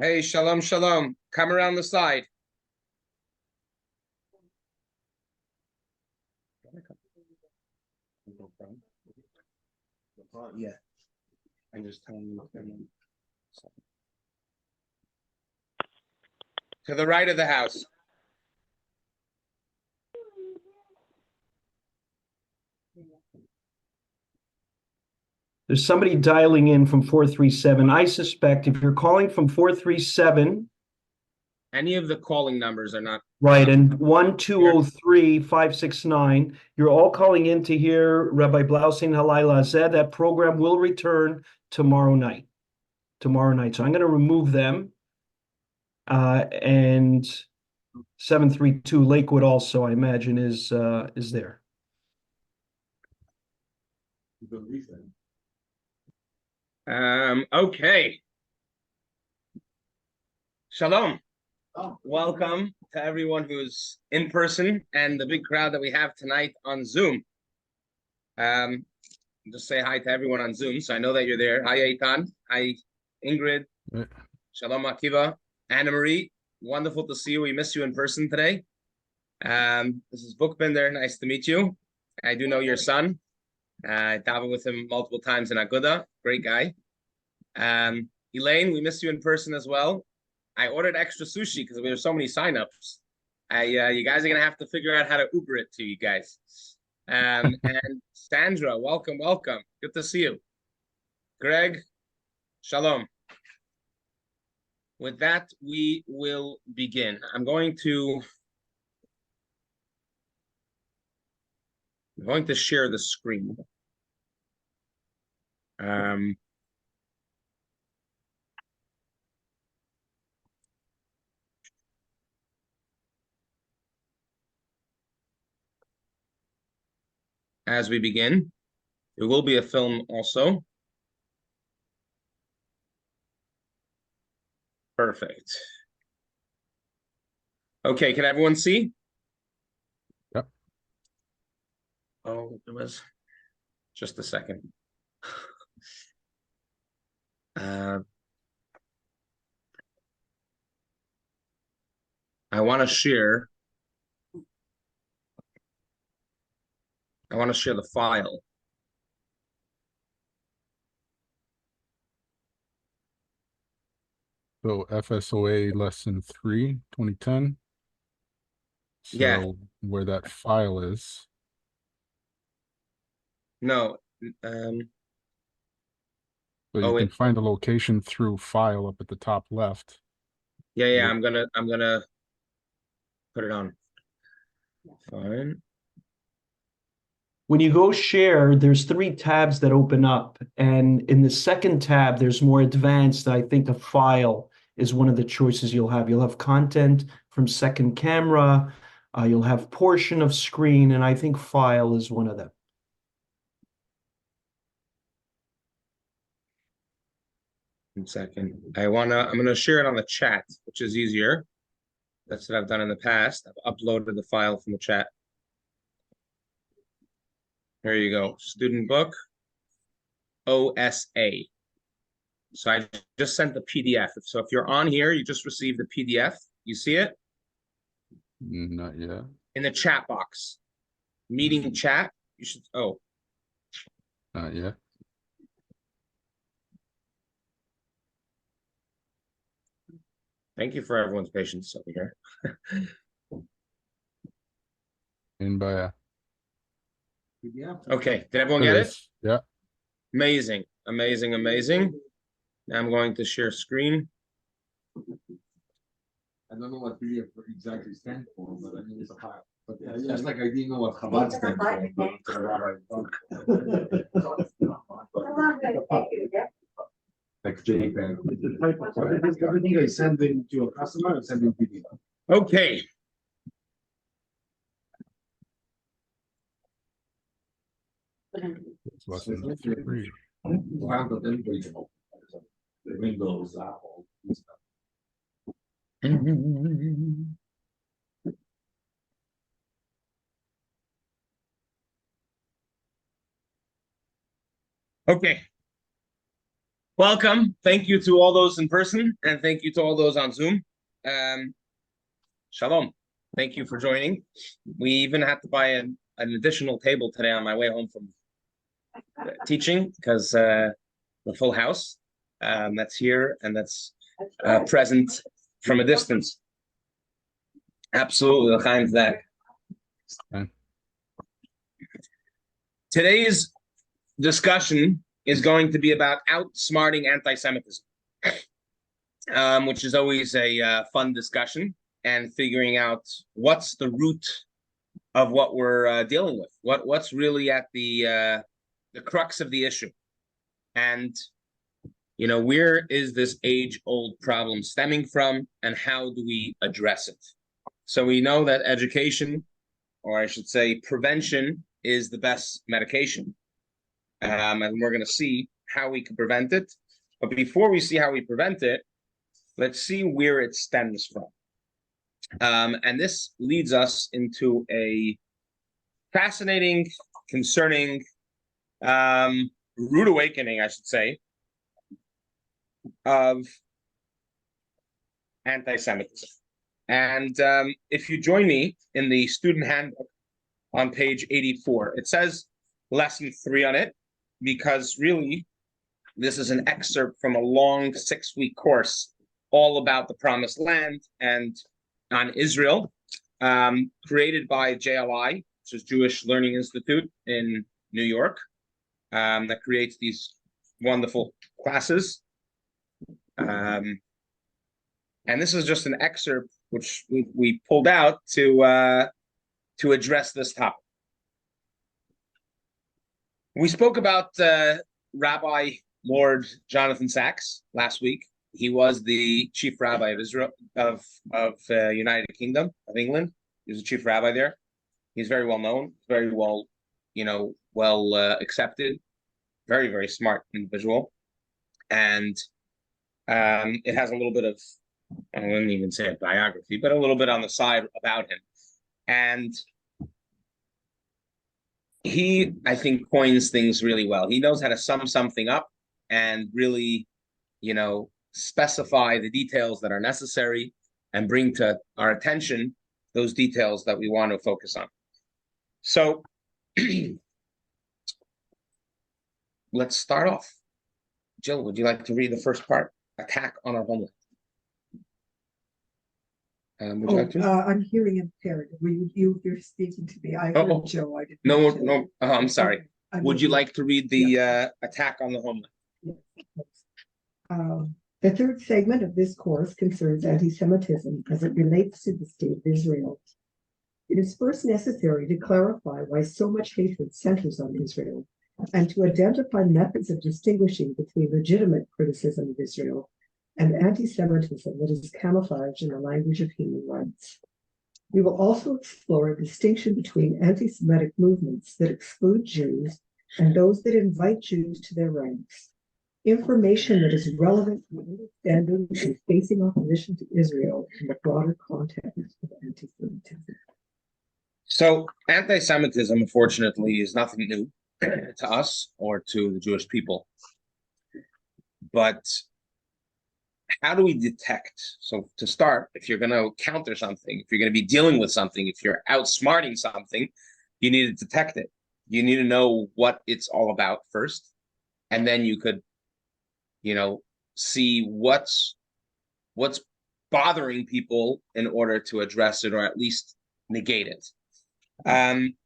Hey, shalom, shalom. Come around the side. Yeah. I'm just telling you. To the right of the house. There's somebody dialing in from 437. I suspect if you're calling from 437, Any of the calling numbers are not right, and 1203-569, you're all calling in to hear Rabbi Blausin Halayla Zeh. That program will return tomorrow night. So I'm going to remove them. And 732 Lakewood also, I imagine, is there. Okay. Shalom. Welcome to everyone who's in person and the big crowd that we have tonight on Zoom. Just say hi to everyone on Zoom, so I know that you're there. Hi, Eitan. Hi, Ingrid. Shalom, Akiva. Anna Marie. Wonderful to see you. We miss you in person today. This is Bookbinder. Nice to meet you. I do know your son. I davened with him multiple times in Aguda. Great guy. Elaine, we missed you in person as well. I ordered extra sushi because there were so many signups. You guys are gonna have to figure out how to Uber it to you guys. And Sandra, welcome. Good to see you. Greg, shalom. With that, we will begin. I'm going to share the screen. As we begin, there will be a film also. Perfect. Okay, can everyone see? Yep. Oh, it was just a second. I want to share the file. So FSOA lesson 3, 2010. So Yeah. where that file is. No. So you can find the location through file up at the top left. Yeah, I'm gonna put it on. Fine. When you go share, there's 3 tabs that open up. And in the second tab, there's more advanced. I think a file is one of the choices you'll have. You'll have content from second camera. You'll have portion of screen. And I think file is one of them. One second. I'm gonna share it on the chat, which is easier. That's what I've done in the past. I've uploaded the file from the chat. There you go. Student book. OSA. So I just sent the PDF. So if you're on here, you just received the PDF. You see it? Not yet. In the chat box. Meeting chat. You should. Oh. Not yet. Thank you for everyone's patience over here. Okay, did everyone get it? Yeah. Amazing. Now I'm going to share screen. I don't know what PDF exactly stands for, but I mean it's a file. But just like I didn't know what Chabad stands for. Like JPEG. Everything I send in to a customer, I send in PDF. Okay. It's lesson 3. The Windows, Apple, stuff. Okay. Welcome. Thank you to all those in person, and thank you to all those on Zoom. Shalom. Thank you for joining. We even had to buy an additional table today on my way home from teaching because the full house that's here and that's present from a distance. Absolutely, l'chaim to that. Today's discussion is going to be about outsmarting anti-Semitism, which is always a fun discussion, and figuring out what's the root of what we're dealing with, what's really at the crux of the issue, and where is this age-old problem stemming from, and how do we address it? So we know that education, or I should say prevention, is the best medication. And we're going to see how we can prevent it. But before we see how we prevent it, let's see where it stems from. And this leads us into a fascinating, concerning, rude awakening, I should say, of anti-Semitism. And if you join me in the student handbook on page 84, it says lesson 3 on it, because really this is an excerpt from a long 6-week course all about the Promised Land and on Israel, created by JLI, which is Jewish Learning Institute in New York, that creates these wonderful classes. And this is just an excerpt which we pulled out to address this topic. We spoke about Rabbi Lord Jonathan Sacks last week. He was the chief rabbi of Israel, of United Kingdom of England. He was the chief rabbi there. He's very well known, very well, accepted, very, very smart individual. And it has a little bit of, I wouldn't even say a biography, but a little bit on the side about him. And he, I think, coins things really well. He knows how to sum something up and really, specify the details that are necessary and bring to our attention those details that we want to focus on. So let's start off. Jill, would you like to read the first part? Attack on our homeland. Would you like to? I'm hearing impaired. You're speaking to me. I heard Joe. I didn't. No. I'm sorry. Okay. Would you like to read the attack on the homeland? Yes. The third segment of this course concerns anti-Semitism as it relates to the state of Israel. It is first necessary to clarify why so much hatred centers on Israel, and to identify methods of distinguishing between legitimate criticism of Israel and anti-Semitism that is camouflaged in the language of human rights. We will also explore a distinction between anti-Semitic movements that exclude Jews and those that invite Jews to their ranks. Information that is relevant to understanding and facing opposition to Israel in the broader context of anti-Semitism. So anti-Semitism, unfortunately, is nothing new to us or to the Jewish people. But how do we detect? So to start, if you're going to counter something, if you're going to be dealing with something, if you're outsmarting something, you need to detect it. You need to know what it's all about first. And then you could, see what's bothering people in order to address it or at least negate it.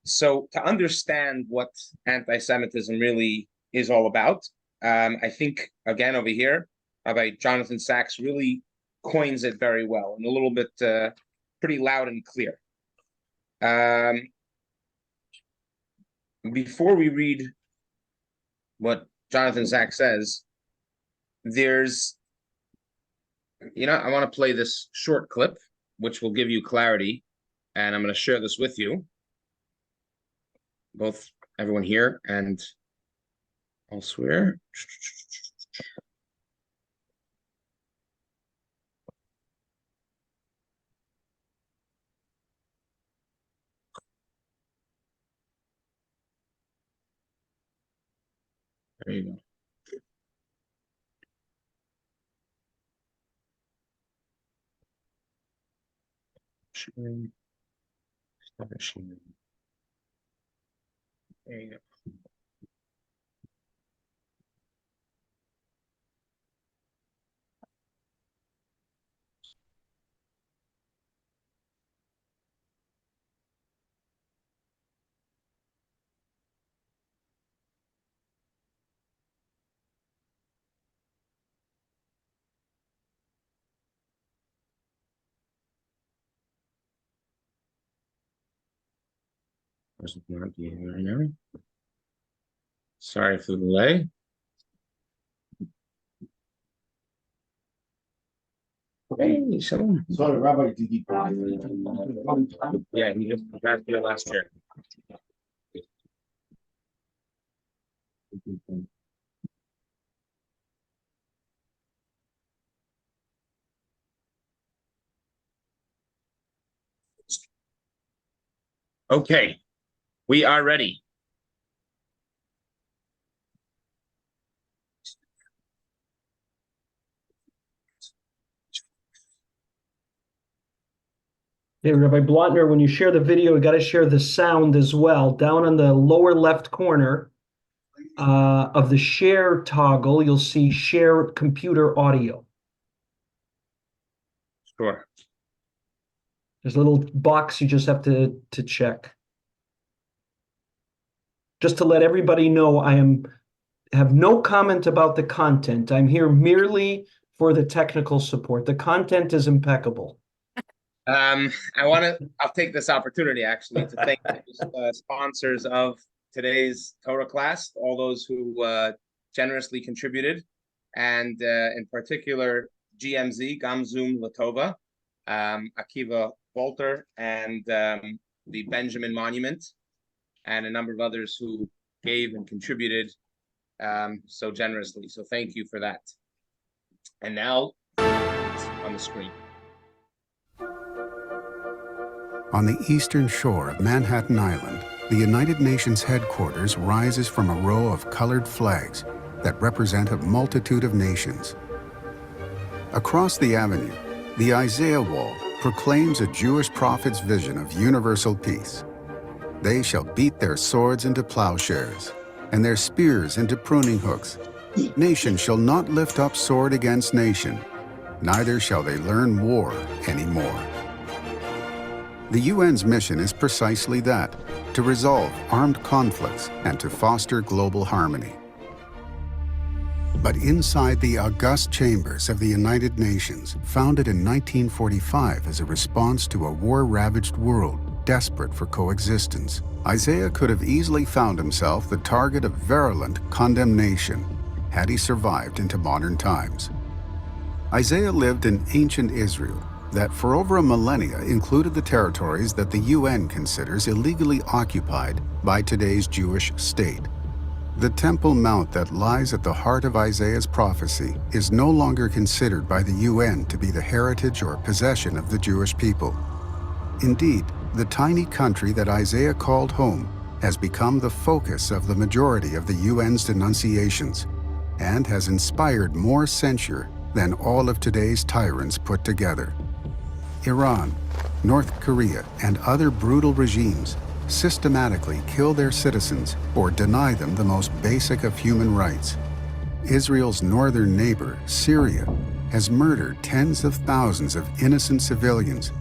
So to understand what anti-Semitism really is all about, I think, again, over here, Rabbi Jonathan Sacks really coins it very well and a little bit pretty loud and clear. Before we read what Jonathan Sacks says, there's, I want to play this short clip, which will give you clarity, and I'm going to share this with you, both everyone here and elsewhere. There you go. sharing. Start sharing. There you go. Not being right now. Sorry for the delay. Hey, Shalom. Sorry, Rabbi, did he? Yeah, he just got here last year. Okay, we are ready. Hey, Rabbi Blotner, when you share the video, you got to share the sound as well. Down on the lower left corner of the share toggle, you'll see share computer audio. Sure. There's a little box you just have to check. Just to let everybody know, have no comment about the content. I'm here merely for the technical support. The content is impeccable. I'll take this opportunity actually to thank the sponsors of today's Torah class, all those who generously contributed, and in particular GMZ, Gamzum Latova, Akiva Walter, and the Benjamin Monument, and a number of others who gave and contributed so generously. So thank you for that. And now on the screen. On the eastern shore of Manhattan Island, the United Nations headquarters rises from a row of colored flags that represent a multitude of nations. Across the avenue, the Isaiah Wall proclaims a Jewish prophet's vision of universal peace. They shall beat their swords into plowshares, and their spears into pruning hooks. Nation shall not lift up sword against nation, neither shall they learn war anymore. The UN's mission is precisely that, to resolve armed conflicts and to foster global harmony. But inside the august chambers of the United Nations, founded in 1945 as a response to a war-ravaged world desperate for coexistence, Isaiah could have easily found himself the target of virulent condemnation had he survived into modern times. Isaiah lived in ancient Israel that for over a millennia included the territories that the UN considers illegally occupied by today's Jewish state. The Temple Mount that lies at the heart of Isaiah's prophecy is no longer considered by the UN to be the heritage or possession of the Jewish people. Indeed, the tiny country that Isaiah called home has become the focus of the majority of the UN's denunciations and has inspired more censure than all of today's tyrants put together. Iran, North Korea, and other brutal regimes systematically kill their citizens or deny them the most basic of human rights. Israel's northern neighbor, Syria, has murdered tens of thousands of innocent civilians.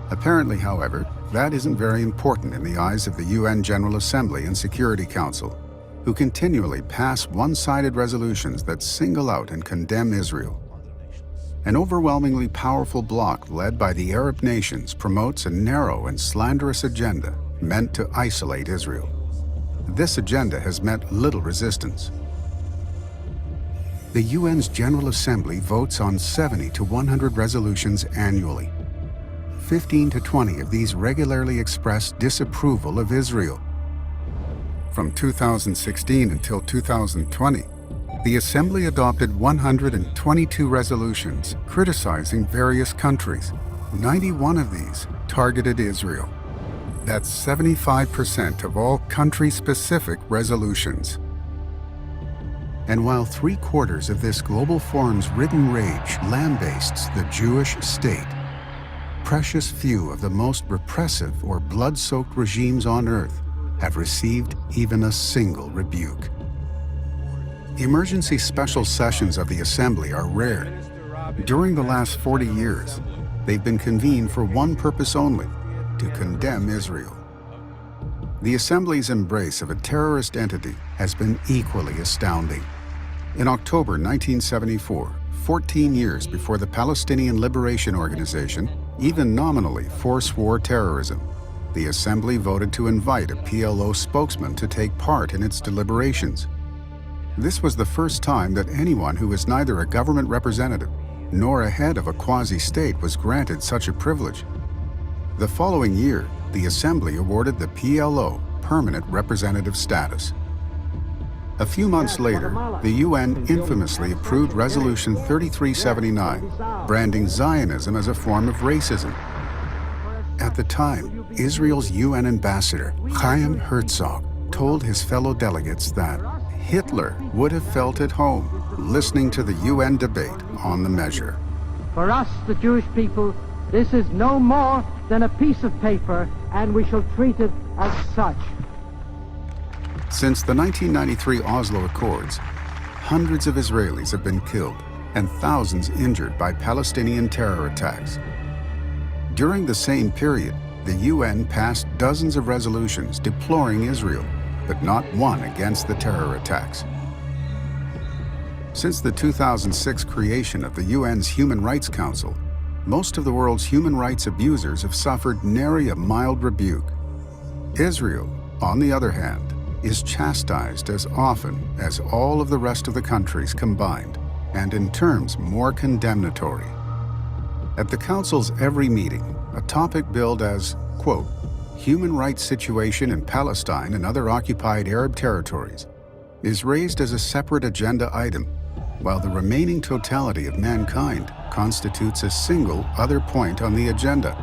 Apparently, however, that isn't very important in the eyes of the UN General Assembly and Security Council, who continually pass one-sided resolutions that single out and condemn Israel. An overwhelmingly powerful bloc led by the Arab nations promotes a narrow and slanderous agenda meant to isolate Israel. This agenda has met little resistance. The UN's General Assembly votes on 70 to 100 resolutions annually. 15 to 20 of these regularly express disapproval of Israel. From 2016 until 2020, the Assembly adopted 122 resolutions criticizing various countries. 91 of these targeted Israel. That's 75% of all country-specific resolutions. And while 3/4 of this global forum's written rage lambastes the Jewish state, precious few of the most repressive or blood-soaked regimes on earth have received even a single rebuke. Emergency special sessions of the Assembly are rare. During the last 40 years, they've been convened for one purpose only: to condemn Israel. The Assembly's embrace of a terrorist entity has been equally astounding. In October 1974, 14 years before the Palestinian Liberation Organization even nominally forswore terrorism, the Assembly voted to invite a PLO spokesman to take part in its deliberations. This was the first time that anyone who was neither a government representative nor a head of a quasi-state was granted such a privilege. The following year, the Assembly awarded the PLO permanent representative status. A few months later, the UN infamously approved Resolution 3379, branding Zionism as a form of racism. At the time, Israel's UN ambassador, Chaim Herzog, told his fellow delegates that Hitler would have felt at home listening to the UN debate on the measure. For us, the Jewish people, this is no more than a piece of paper, and we shall treat it as such. Since the 1993 Oslo Accords, hundreds of Israelis have been killed and thousands injured by Palestinian terror attacks. During the same period, the UN passed dozens of resolutions deploring Israel, but not one against the terror attacks. Since the 2006 creation of the UN's Human Rights Council, most of the world's human rights abusers have suffered nary a mild rebuke. Israel, on the other hand, is chastised as often as all of the rest of the countries combined, and in terms more condemnatory. At the Council's every meeting, a topic billed as, quote, human rights situation in Palestine and other occupied Arab territories is raised as a separate agenda item, while the remaining totality of mankind constitutes a single other point on the agenda.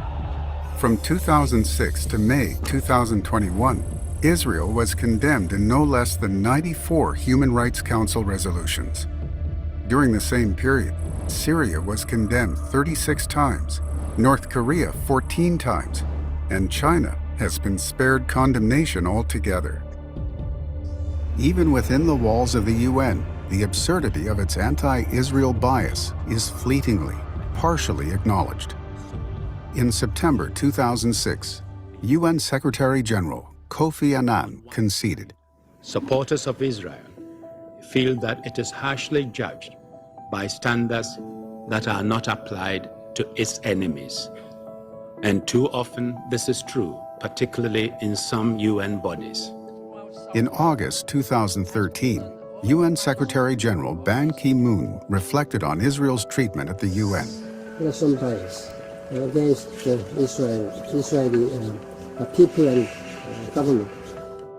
From 2006 to May 2021, Israel was condemned in no less than 94 Human Rights Council resolutions. During the same period, Syria was condemned 36 times, North Korea 14 times, and China has been spared condemnation altogether. Even within the walls of the UN, the absurdity of its anti-Israel bias is fleetingly, partially acknowledged. In September 2006, UN Secretary-General Kofi Annan conceded. Supporters of Israel feel that it is harshly judged by standards that are not applied to its enemies. And too often this is true, particularly in some UN bodies. In August 2013, UN Secretary-General Ban Ki-moon reflected on Israel's treatment at the UN. There are some bias against the Israeli people and government.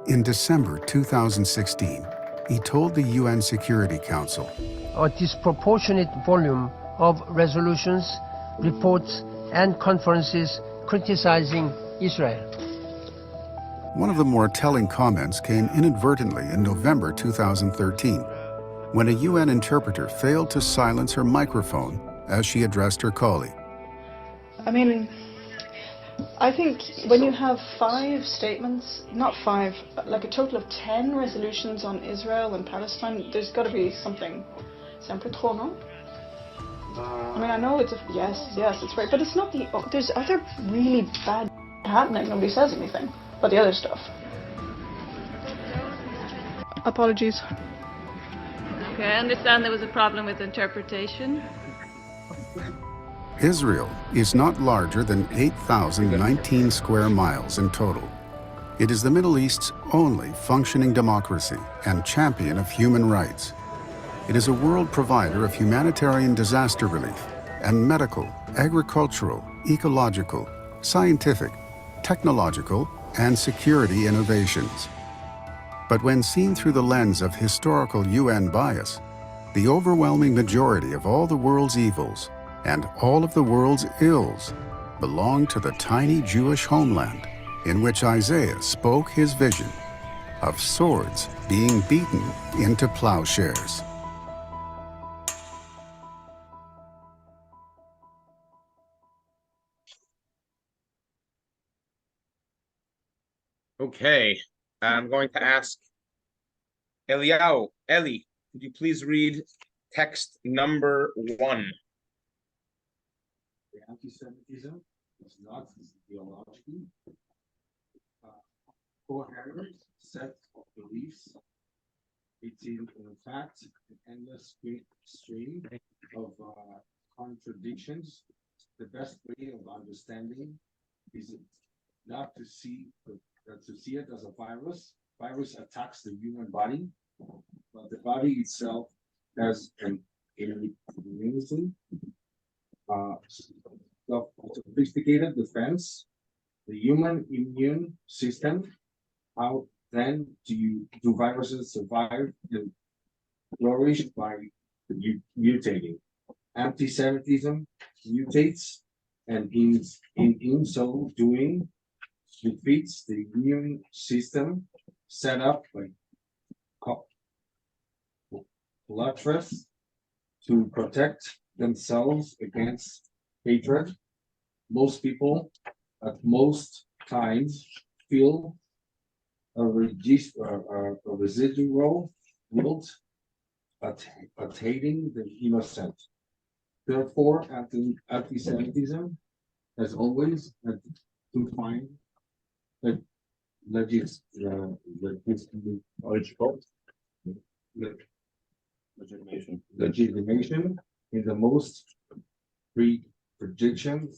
In December 2016, he told the UN Security Council, A disproportionate volume of resolutions, reports, and conferences criticizing Israel. One of the more telling comments came inadvertently in November 2013, when a UN interpreter failed to silence her microphone as she addressed her colleague. I mean, I think when you have 5 statements, not 5, but like a total of 10 resolutions on Israel and Palestine, there's got to be something. C'est un peu trop, no? I mean, I know it's yes, it's right, but it's not there's other really bad happening. Nobody says anything about the other stuff. Apologies. Okay, I understand there was a problem with interpretation. Israel is not larger than 8,019 square miles in total. It is the Middle East's only functioning democracy and champion of human rights. It is a world provider of humanitarian disaster relief and medical, agricultural, ecological, scientific, technological, and security innovations. But when seen through the lens of historical UN bias, the overwhelming majority of all the world's evils and all of the world's ills belong to the tiny Jewish homeland in which Isaiah spoke his vision of swords being beaten into plowshares. Okay, I'm going to ask Eliyahu. Eli, could you please read text number 1? The anti-Semitism is not theologically coherent set of beliefs. It's in fact an endless stream of contradictions. The best way of understanding is not to see it as a virus. Virus attacks the human body, but the body itself has an immunity, sophisticated defense. The human immune system. How then do viruses survive and flourish? By mutating. Anti-Semitism mutates, and in so doing defeats the immune system set up by Blotner to protect themselves against hatred. Most people at most times feel a residual guilt at hating the innocent. Therefore, anti-Semitism has always had to find legitimation in the most prediction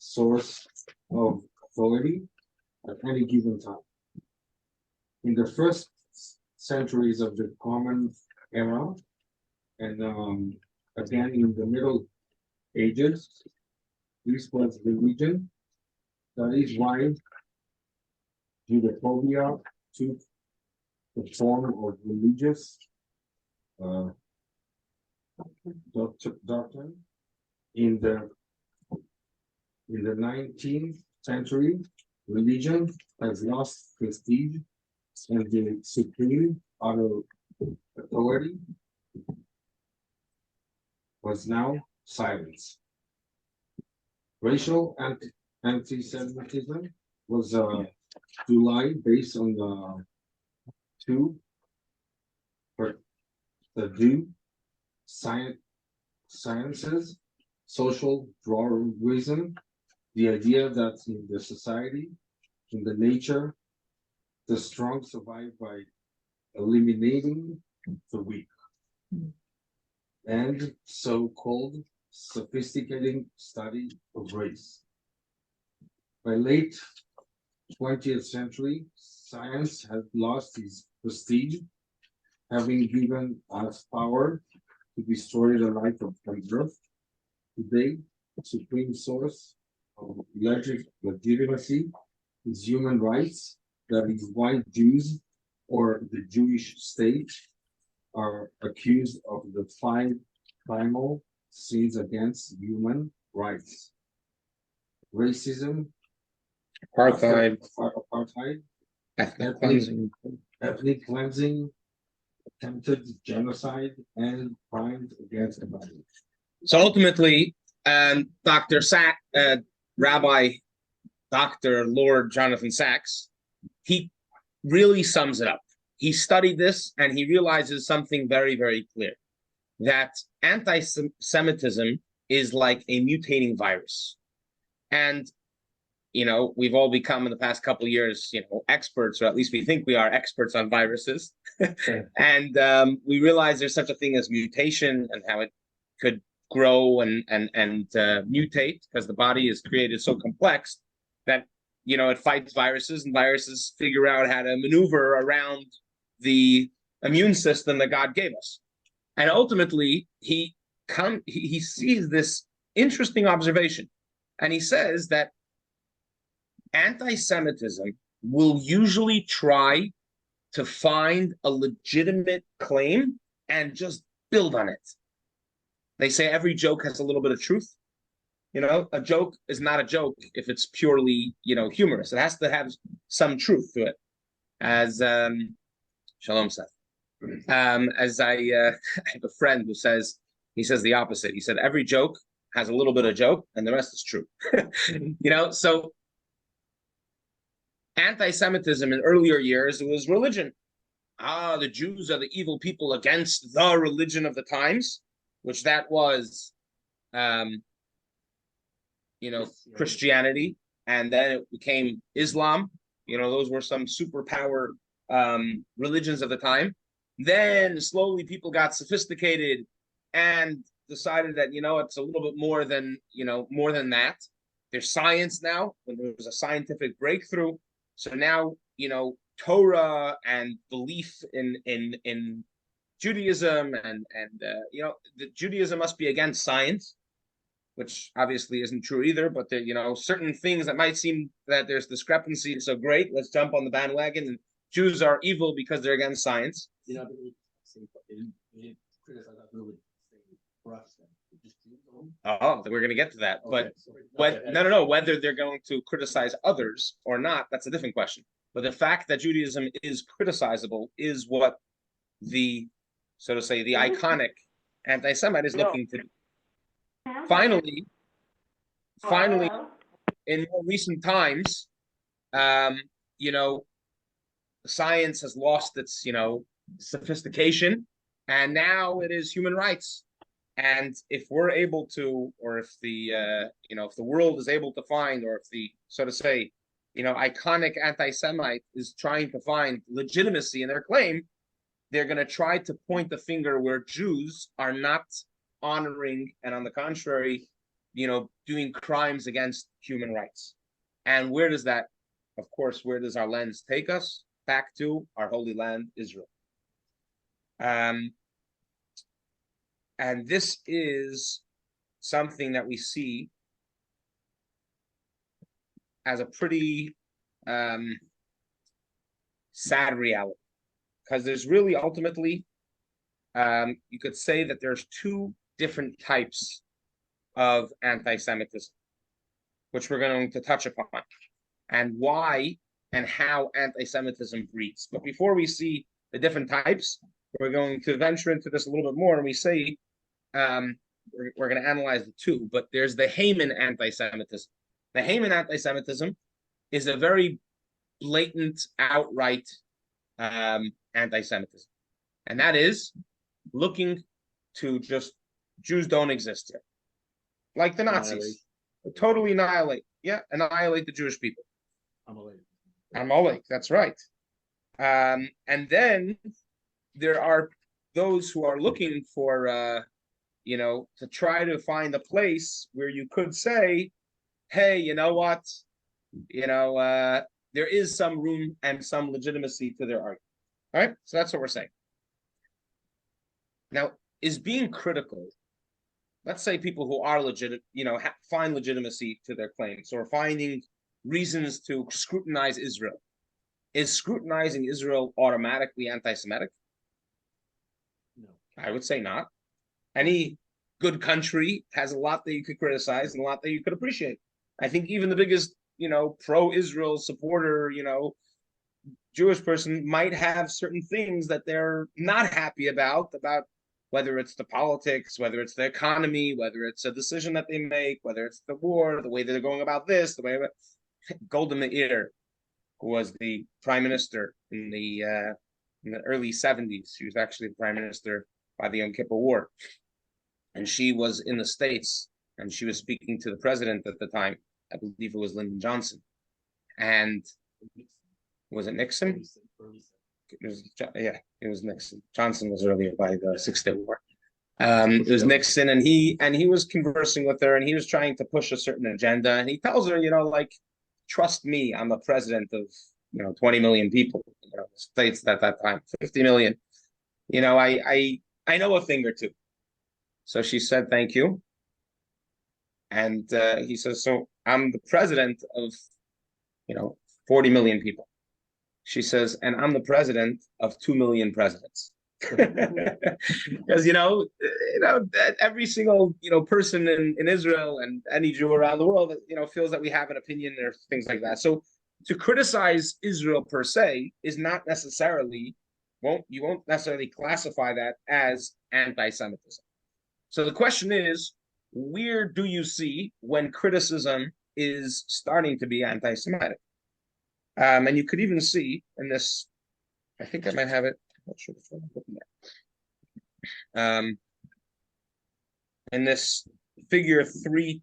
source of authority at any given time. In the first centuries of the Common Era, and again in the Middle Ages, this was religion. That is why Judeophobia took the form of religious doctrine. In the 19th century, religion has lost prestige, and the supreme authority was now silence. Racial anti-Semitism was TLI based on the sciences, social Darwinism, the idea that in the society, in the nature, the strong survive by eliminating the weak, and so-called sophisticated study of race. By late 20th century, science had lost its prestige, having given us power to destroy the life of Earth. Today, the supreme source of legitimacy is human rights. That is why Jews or the Jewish state are accused of the primal sins against human rights: racism, apartheid, ethnic cleansing, attempted genocide, and crimes against the body. So ultimately, Rabbi Dr. Lord Jonathan Sacks, he really sums it up. He studied this and he realizes something very, very clear, that anti-Semitism is like a mutating virus. And, we've all become in the past couple of years, experts, or at least we think we are experts on viruses. And we realize there's such a thing as mutation and how it could grow and mutate, because the body is created so complex that it fights viruses, and viruses figure out how to maneuver around the immune system that God gave us. And ultimately, he sees this interesting observation, and he says that anti-Semitism will usually try to find a legitimate claim and just build on it. They say every joke has a little bit of truth. A joke is not a joke if it's purely, humorous. It has to have some truth to it. As Shalom Seth. As I have a friend who says the opposite. He said every joke has a little bit of joke and the rest is true. So Anti-Semitism in earlier years, it was religion. The Jews are the evil people against the religion of the times, which that was, Christianity, and then it became Islam. Those were some superpower religions of the time. Then slowly people got sophisticated and decided that, it's a little bit more than that. There's science now, when there was a scientific breakthrough. So now, Torah and belief in Judaism and the Judaism must be against science, which obviously isn't true either. But there, certain things that might seem that there's discrepancy. So great, let's jump on the bandwagon. And Jews are evil because they're against science. Oh, we're going to get to that. Okay. But no, whether they're going to criticize others or not, that's a different question. But the fact that Judaism is criticizable is what the, so to say, the iconic anti-Semite is looking to do. Finally, in more recent times, science has lost its, sophistication, and now it is human rights. And if we're able to, or if the, if the world is able to find, or if the, so to say, iconic anti-Semite is trying to find legitimacy in their claim, they're going to try to point the finger where Jews are not honoring, and on the contrary, doing crimes against human rights. And where does that, of course, where does our lens take us? Back to our holy land, Israel. And this is something that we see as a pretty sad reality, because there's really ultimately, you could say that there's two different types of anti-Semitism, which we're going to touch upon, and why and how anti-Semitism breeds. But before we see the different types, we're going to venture into this a little bit more, and we say, we're going to analyze the two, but there's the Haman anti-Semitism. The Haman anti-Semitism is a very blatant, outright anti-Semitism. And that is looking to just, Jews don't exist here. Like the Nazis. Totally annihilate. Yeah, annihilate the Jewish people. Amalek, that's right. And then there are those who are looking for, to try to find a place where you could say, hey, you know what? There is some room and some legitimacy to their argument. All right? So that's what we're saying. Now, is being critical, let's say people who are legit, find legitimacy to their claims, or finding reasons to scrutinize Israel. Is scrutinizing Israel automatically anti-Semitic? No. I would say not. Any good country has a lot that you could criticize and a lot that you could appreciate. I think even the biggest, pro-Israel supporter, Jewish person might have certain things that they're not happy about whether it's the politics, whether it's the economy, whether it's a decision that they make, whether it's the war, the way that they're going about this, the way that Golda Meir, who was the prime minister in the early 70s. She was actually the prime minister by the Yom Kippur War. And she was in the States, and she was speaking to the president at the time. I believe it was Lyndon Johnson. And was it Nixon? It was Nixon. Johnson was earlier by the Six-Day War. It was Nixon, and he was conversing with her, and he was trying to push a certain agenda. And he tells her, trust me, I'm a president of 20 million people, states at that time, 50 million. I know a thing or two. So she said, thank you. And he says, so I'm the president of 40 million people. She says, and I'm the president of 2 million presidents. Because every single person in Israel and any Jew around the world feels that we have an opinion or things like that. So to criticize Israel per se is not necessarily you won't necessarily classify that as anti-Semitism. So the question is, where do you see when criticism is starting to be anti-Semitic? And you could even see in this, I think I might have it. I'm not sure if I'm looking at. In this figure 3.2,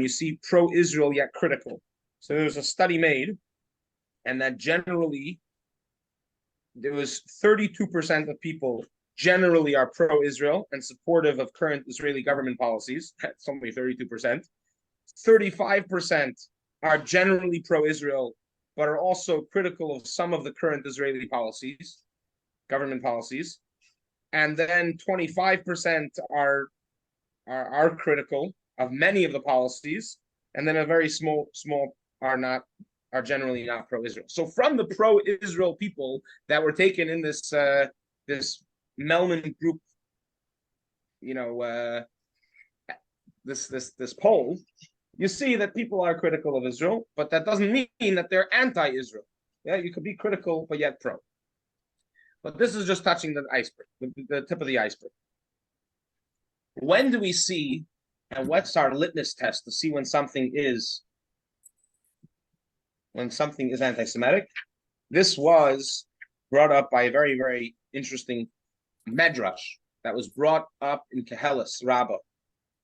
you see pro-Israel yet critical. So there was a study made, and that generally there was 32% of people generally are pro-Israel and supportive of current Israeli government policies. That's only 32%. 35% are generally pro-Israel, but are also critical of some of the current Israeli policies, government policies. And then 25% are critical of many of the policies, and then a very small are generally not pro-Israel. So from the pro-Israel people that were taken in this this Melman group, this poll, you see that people are critical of Israel, but that doesn't mean that they're anti-Israel. Yeah, you could be critical but yet pro. But this is just touching the iceberg, the tip of the iceberg. When do we see, and what's our litmus test to see when something is anti-Semitic? This was brought up by a very, very interesting medrash that was brought up in Kehelis Rabbah.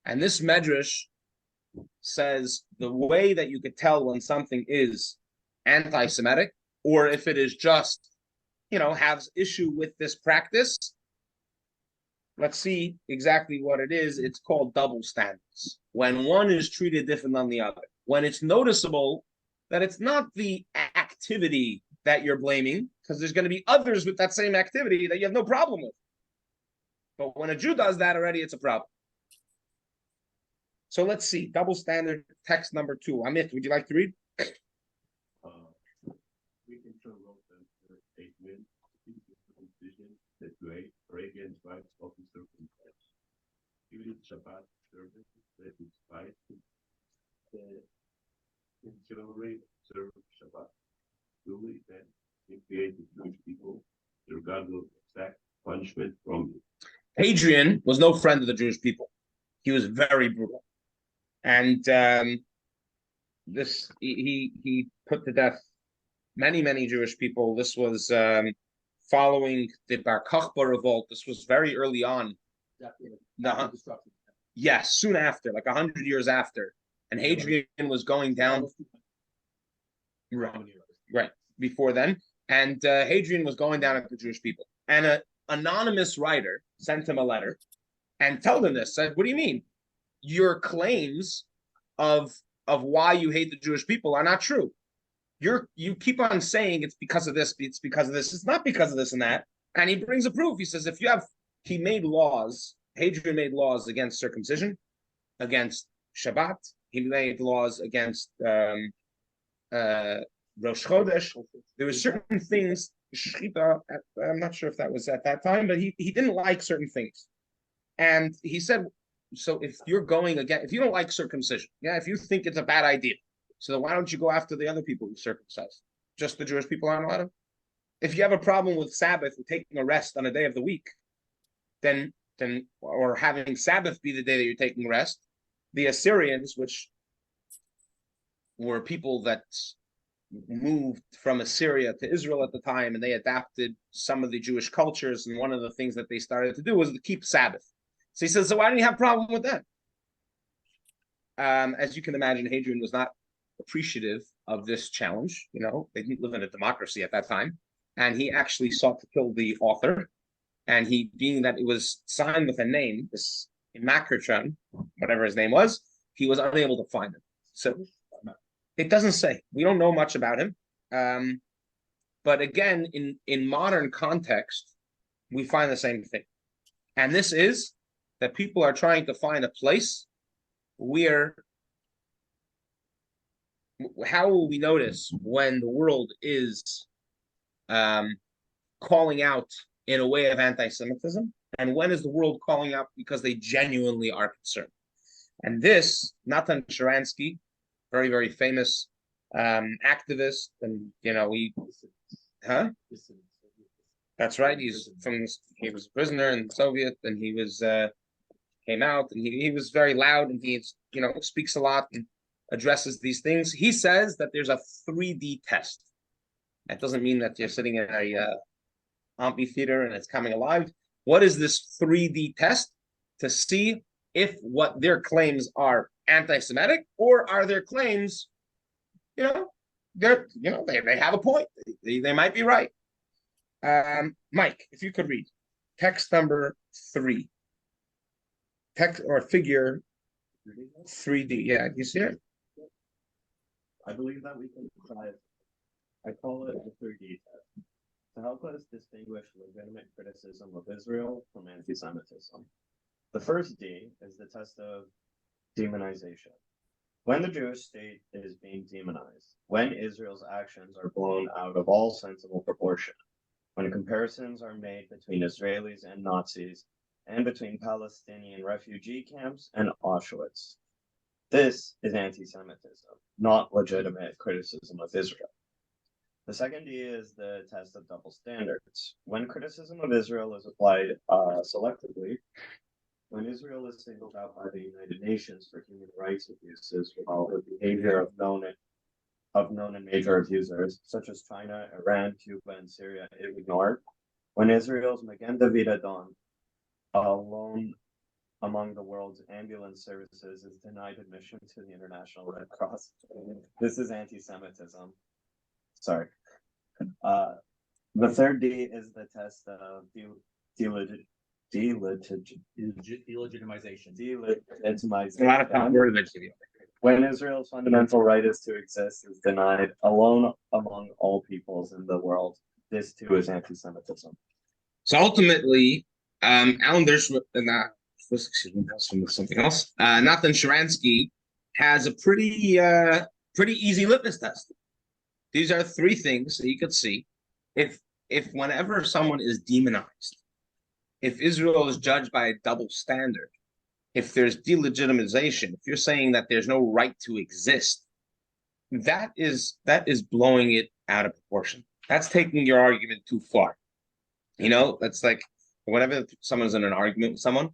And this medrash says the way that you could tell when something is anti-Semitic, or if it is just, has issue with this practice. Let's see exactly what it is. It's called double standards. When one is treated different than the other. When it's noticeable that it's not the activity that you're blaming, because there's going to be others with that same activity that you have no problem with. But when a Jew does that already, it's a problem. So let's see. Double standard text number 2. Amit, would you like to read? We can show the statement that way or against rights of the circumstance. Even Chabad service that is right to celebrate, serve Shabbat. Duly then they create the Jewish people, their God will exact punishment from you. Hadrian was no friend of the Jewish people. He was very brutal. And he put to death many Jewish people. This was following the Bar Kokhba revolt. This was very early on. Yes, soon after, like 100 years after. And Hadrian was going down. Right, before then. And Hadrian was going down at the Jewish people. And an anonymous writer sent him a letter and told him this. Said, what do you mean? Your claims of why you hate the Jewish people are not true. You keep on saying it's because of this, it's because of this. It's not because of this and that. And he brings a proof. He says, he made laws, Hadrian made laws against circumcision, against Shabbat. He made laws against Rosh Chodesh. There were certain things, Shechita, I'm not sure if that was at that time, but he didn't like certain things. And he said, so if you're going again, if you don't like circumcision, if you think it's a bad idea, so then why don't you go after the other people who circumcise? Just the Jewish people aren't allowed to? If you have a problem with Sabbath, with taking a rest on a day of the week, then or having Sabbath be the day that you're taking rest, the Assyrians, which were people that moved from Assyria to Israel at the time, and they adapted some of the Jewish cultures, and one of the things that they started to do was to keep Sabbath. So he says, so why do you have a problem with that? As you can imagine, Hadrian was not appreciative of this challenge. They didn't live in a democracy at that time. And he actually sought to kill the author. And he, being that it was signed with a name, this Immaculation, whatever his name was, he was unable to find him. So it doesn't say. We don't know much about him. But again, in modern context, we find the same thing. And this is that people are trying to find a place where, how will we notice when the world is calling out in a way of anti-Semitism, and when is the world calling out because they genuinely are concerned? And this, Natan Sharansky, very, very famous activist, and that's right. He was a prisoner in the Soviet, and he came out, and he was very loud, and he speaks a lot. And addresses these things. He says that there's a 3D test. That doesn't mean that you're sitting in a amphitheater and it's coming alive. What is this 3D test? To see if what their claims are anti-Semitic, or are their claims, they have a point. They might be right. Mike, if you could read text number 3, text or figure 3D. Yeah, you see it? I believe that we can try it. I call it the 3D test to help us distinguish legitimate criticism of Israel from anti-Semitism. The first D is the test of demonization. When the Jewish state is being demonized, when Israel's actions are blown out of all sensible proportion, when comparisons are made between Israelis and Nazis, and between Palestinian refugee camps and Auschwitz. This is anti-Semitism, not legitimate criticism of Israel. The second D is the test of double standards. When criticism of Israel is applied selectively, when Israel is singled out by the United Nations for human rights abuses, while the behavior of known and major abusers, such as China, Iran, Cuba, and Syria, is ignored, when Israel's Magen David Adon, alone among the world's ambulance services, is denied admission to the International Red Cross, this is anti-Semitism. Sorry. The third D is the test of delegitimization. When Israel's fundamental right is to exist is denied alone among all peoples in the world, this too is anti-Semitism. So ultimately, Alan Dershowitz, something else. Nathan Sharansky has a pretty easy litmus test. These are 3 things that you could see. If whenever someone is demonized, if Israel is judged by a double standard, if there's delegitimization, if you're saying that there's no right to exist, that is blowing it out of proportion. That's taking your argument too far. That's like whenever someone's in an argument with someone,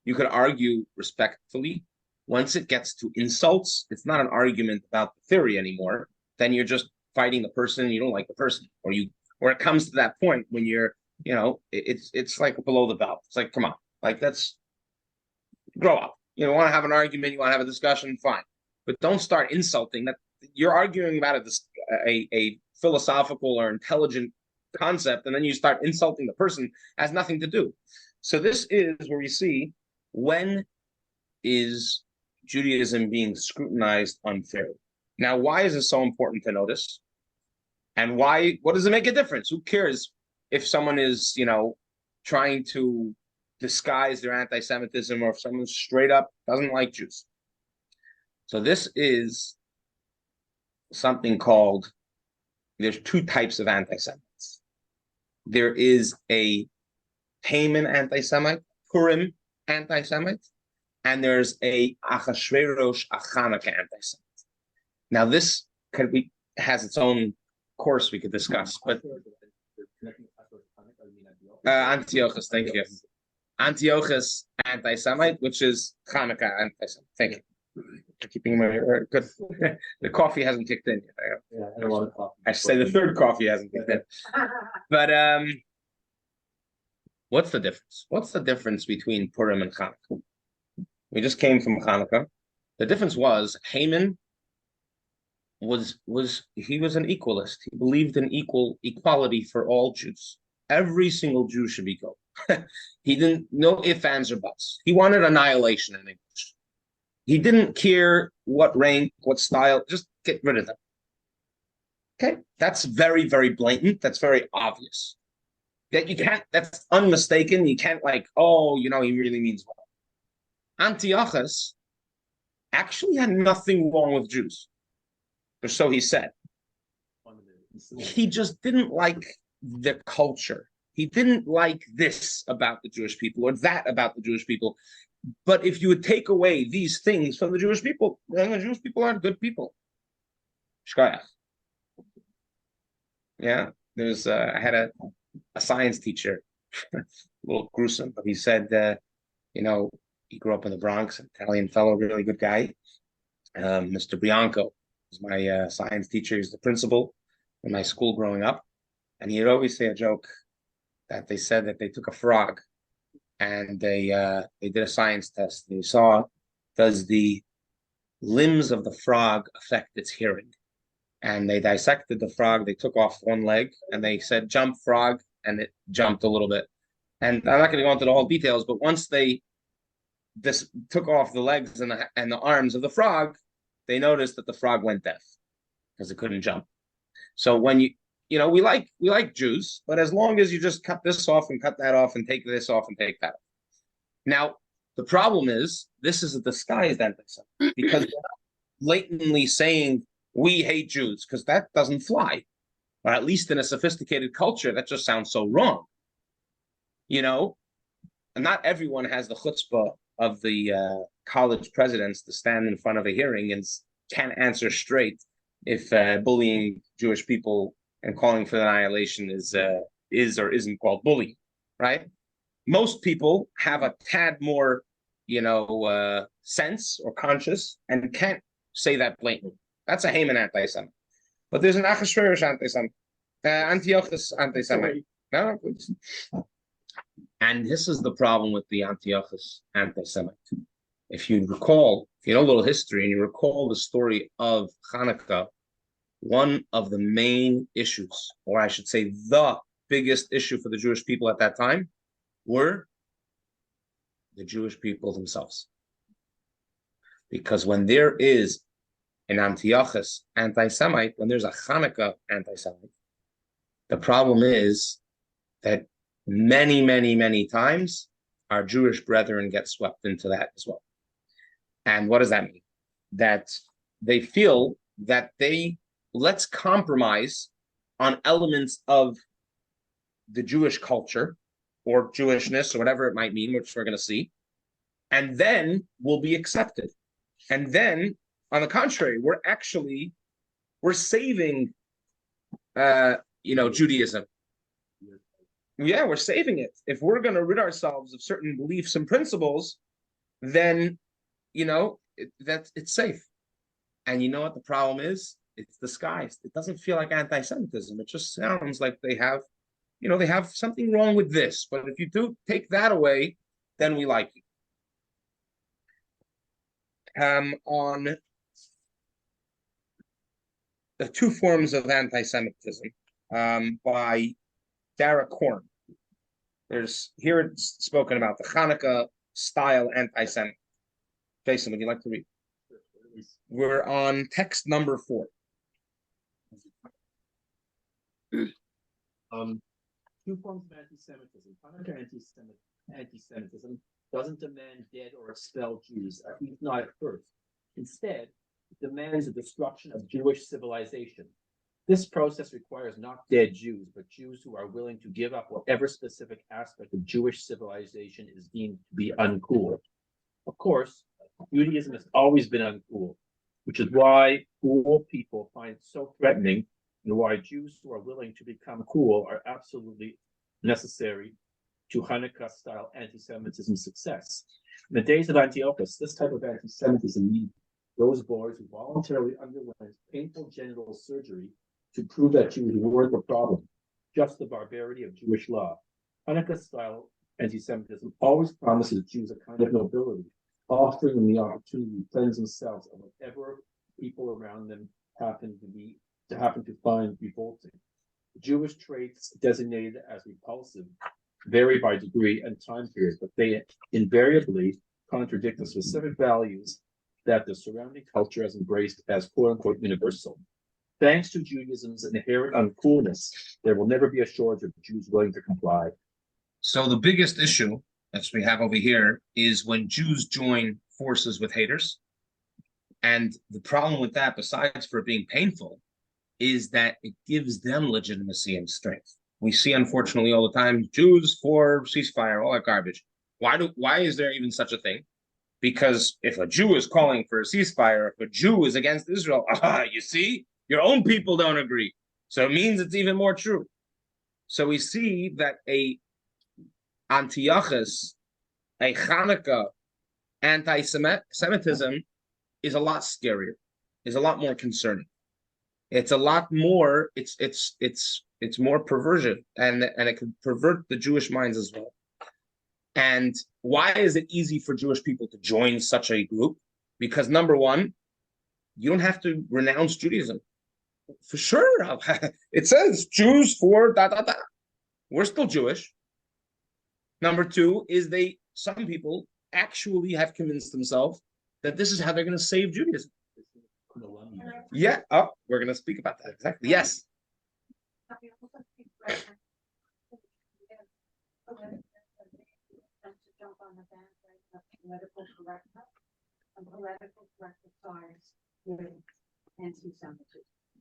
you could argue respectfully. Once it gets to insults, it's not an argument about the theory anymore. Then you're just fighting the person, you don't like the person, or it comes to that point when you're, it's like below the belt. It's like, come on, like that's grow up. You want to have an argument, you want to have a discussion, fine, but don't start insulting. That you're arguing about a philosophical or intelligent concept, and then you start insulting the person. It has nothing to do. So this is where we see, when is Judaism being scrutinized unfairly? Now, why is this so important to notice? And what does it make a difference? Who cares if someone is, trying to disguise their anti-Semitism, or if someone straight up doesn't like Jews? So this is something called, there's 2 types of anti-Semites. There is a Haman anti-Semite, Purim anti-Semite, and there's a Achashverosh Chanukah anti-Semite. Now this has its own course we could discuss, but Antiochus, thank you. Antiochus anti-Semite, which is Chanukah anti-Semite. Thank you for keeping my good. The coffee hasn't kicked in yet. Yeah, I had a lot of coffee. I should say the 3rd coffee hasn't kicked in. But what's the difference? What's the difference between Purim and Chanukah? We just came from Chanukah. The difference was Haman was an equalist. He believed in equality for all Jews. Every single Jew should be killed. He didn't know ifs, ands, or buts. He wanted annihilation in English. He didn't care what rank, what style, just get rid of them. Okay, that's very, very blatant. That's very obvious. That you can't. That's unmistaken. You can't he really means well. Antiochus actually had nothing wrong with Jews, or so he said. He just didn't like the culture. He didn't like this about the Jewish people or that about the Jewish people. But if you would take away these things from the Jewish people, then the Jewish people aren't good people. Shkoyach. Yeah, I had a science teacher, a little gruesome, but he said, he grew up in the Bronx, an Italian fellow, really good guy. Mr. Bianco was my science teacher. He's the principal in my school growing up. And he'd always say a joke that they said that they took a frog and they did a science test. They saw, does the limbs of the frog affect its hearing? And they dissected the frog. They took off one leg and they said, jump frog, and it jumped a little bit. And I'm not going to go into the whole details, but once they took off the legs and the arms of the frog, they noticed that the frog went deaf because it couldn't jump. So when we like Jews, but as long as you just cut this off and cut that off and take this off and take that off. Now, the problem is this is a disguised antisemitism because they're not blatantly saying we hate Jews, because that doesn't fly. Or at least in a sophisticated culture, that just sounds so wrong. And not everyone has the chutzpah of the college presidents to stand in front of a hearing and can't answer straight if bullying Jewish people and calling for annihilation is or isn't called bullying, right? Most people have a tad more, sense or conscious and can't say that blatantly. That's a Haman anti-Semite. But there's an Achashverosh anti-Semite, Antiochus anti-Semite. No, please. And this is the problem with the Antiochus anti-Semite. If you recall, if you know a little history and you recall the story of Hanukkah, one of the main issues, or I should say the biggest issue for the Jewish people at that time, were the Jewish people themselves. Because when there is an Antiochus anti-Semite, when there's a Hanukkah anti-Semite, the problem is that many, many, many times our Jewish brethren get swept into that as well. And what does that mean? That they feel that let's compromise on elements of the Jewish culture or Jewishness or whatever it might mean, which we're going to see, and then we'll be accepted. And then, on the contrary, we're saving, Judaism. Yeah, we're saving it. If we're going to rid ourselves of certain beliefs and principles, then, it's safe. And you know what the problem is? It's disguised. It doesn't feel like anti-Semitism. It just sounds like they have something wrong with this. But if you do take that away, then we like you. On the two forms of anti-Semitism by Dara Korn. Here it's spoken about the Hanukkah style anti-Semitism. Jason, would you like to read? We're on text number 4. Two forms of anti-Semitism. Hanukkah anti-Semitism doesn't demand dead or expel Jews, at least not at first. Instead, it demands the destruction of Jewish civilization. This process requires not dead Jews, but Jews who are willing to give up whatever specific aspect of Jewish civilization is deemed to be uncool. Of course, Judaism has always been uncool, which is why cool people find it so threatening, and why Jews who are willing to become cool are absolutely necessary to Hanukkah-style anti-Semitism success. In the days of Antiochus, this type of anti-Semitism needed those boys who voluntarily underwent painful genital surgery to prove that Jews were the problem, just the barbarity of Jewish law. Hanukkah-style anti-Semitism always promises Jews a kind of nobility, offering them the opportunity to cleanse themselves of whatever people around them happen to find revolting. Jewish traits designated as repulsive vary by degree and time period, but they invariably contradict the specific values that the surrounding culture has embraced as quote-unquote universal. Thanks to Judaism's inherent uncoolness, there will never be a shortage of Jews willing to comply. So the biggest issue that we have over here is when Jews join forces with haters. And the problem with that, besides for it being painful, is that it gives them legitimacy and strength. We see, unfortunately, all the time, Jews for ceasefire, all that garbage. Why is there even such a thing? Because if a Jew is calling for a ceasefire, if a Jew is against Israel, you see, your own people don't agree. So it means it's even more true. So we see that a Antiochus, a Hanukkah anti-Semitism is a lot scarier, is a lot more concerning. It's a lot more, it's more perversion, and it can pervert the Jewish minds as well. And why is it easy for Jewish people to join such a group? Because number one, you don't have to renounce Judaism. For sure, it says Jews for da da da. We're still Jewish. Number two is some people actually have convinced themselves that this is how they're going to save Judaism. Yeah, we're going to speak about that. Exactly. Yes.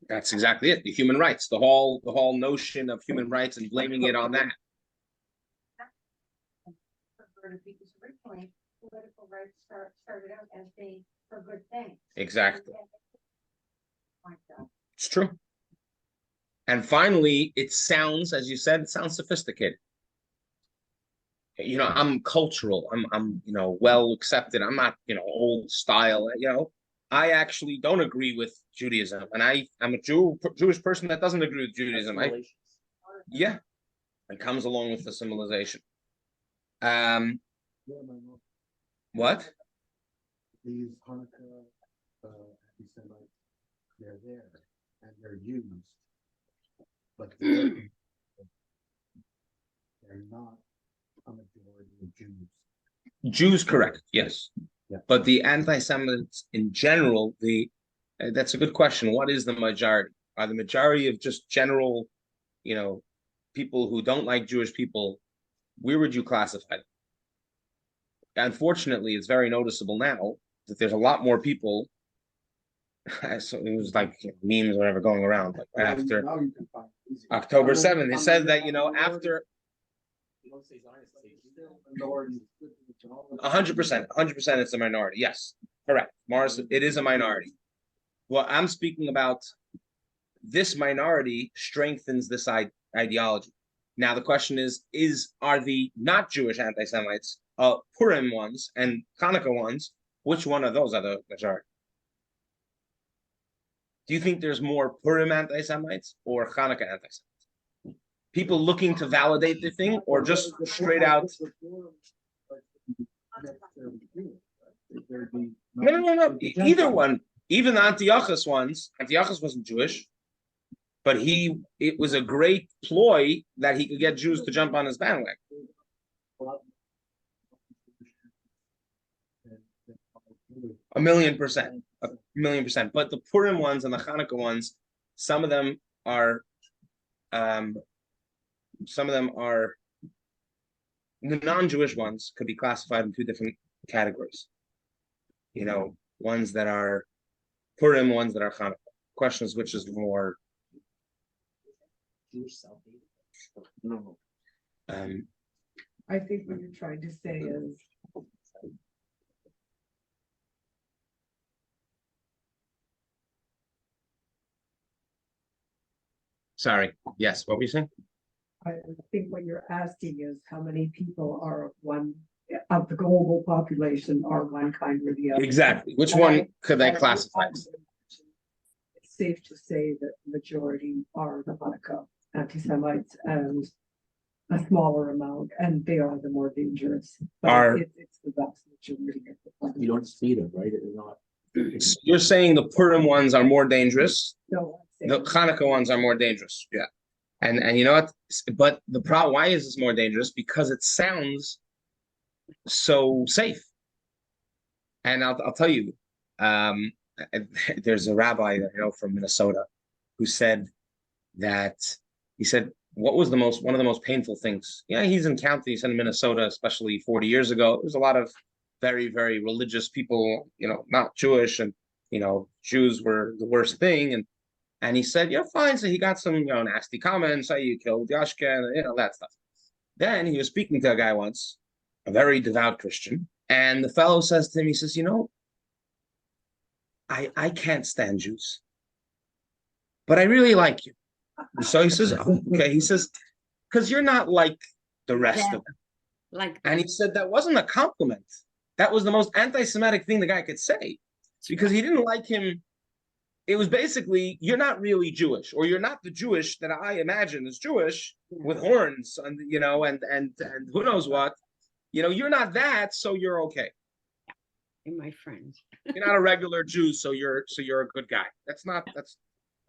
That's exactly it. The human rights, the whole notion of human rights and blaming it on that. Because originally political rights started out as being for good things. Exactly. It's true. And finally, it sounds, as you said, it sounds sophisticated. You know, I'm cultural. I'm well accepted. I'm not, old style. I actually don't agree with Judaism, and I'm a Jewish person that doesn't agree with Judaism. It comes along with the civilization. What? These Hanukkah anti-Semites, they're there and they're used, but they're not a majority of Jews. Jews, correct? Yes. Yeah. But the anti-Semites in general, that's a good question. What is the majority? Are the majority of just general, people who don't like Jewish people? Where would you classify them? Unfortunately, it's very noticeable now that there's a lot more people. So it was like memes or whatever going around. Like after October 7th, they said that after 100%, it's a minority. Yes, correct. Morris, it is a minority. Well, I'm speaking about this minority strengthens this ideology. Now the question is are the not Jewish anti-Semites, Purim ones and Hanukkah ones, which one of those are the majority? Do you think there's more Purim anti-Semites or Hanukkah anti-Semites? People looking to validate the thing, or just straight out? No. Either one. Even the Antiochus ones. Antiochus wasn't Jewish, but it was a great ploy that he could get Jews to jump on his bandwagon. A million percent. But the Purim ones and the Hanukkah ones, some of them are the non-Jewish ones could be classified in two different categories. Ones that are Purim, ones that are Hanukkah. Question is, which is more? No. I think what you're trying to say is sorry. Yes, what were you saying? I think what you're asking is how many people are of the global population are one kind or the other. Exactly. Which one could they classify? It's safe to say that the majority are the Hanukkah anti-Semites and a smaller amount, and they are the more dangerous. It's the vast majority of the population. You don't see them, right? They're not. You're saying the Purim ones are more dangerous. No, the Hanukkah ones are more dangerous. Yeah. And you know what? But the problem, why is this more dangerous? Because it sounds so safe. And I'll tell you, there's a rabbi that I know from Minnesota who said that what was one of the most painful things? Yeah, he's in Minnesota, especially 40 years ago. There's a lot of very, very religious people, not Jewish, and Jews were the worst thing. And he said, yeah, fine. So he got some, nasty comments, say you killed Yashka, and that stuff. Then he was speaking to a guy once, a very devout Christian, and the fellow says to him, he says, I can't stand Jews, but I really like you. So he says, oh, okay. He says, because you're not like the rest of them. And he said that wasn't a compliment. That was the most anti-Semitic thing the guy could say. because he didn't like him. It was basically, you're not really Jewish, or you're not the Jewish that I imagine is Jewish with horns, and and who knows what. You're not that, so you're okay. And my friend. You're not a regular Jew, so you're a good guy. That's no.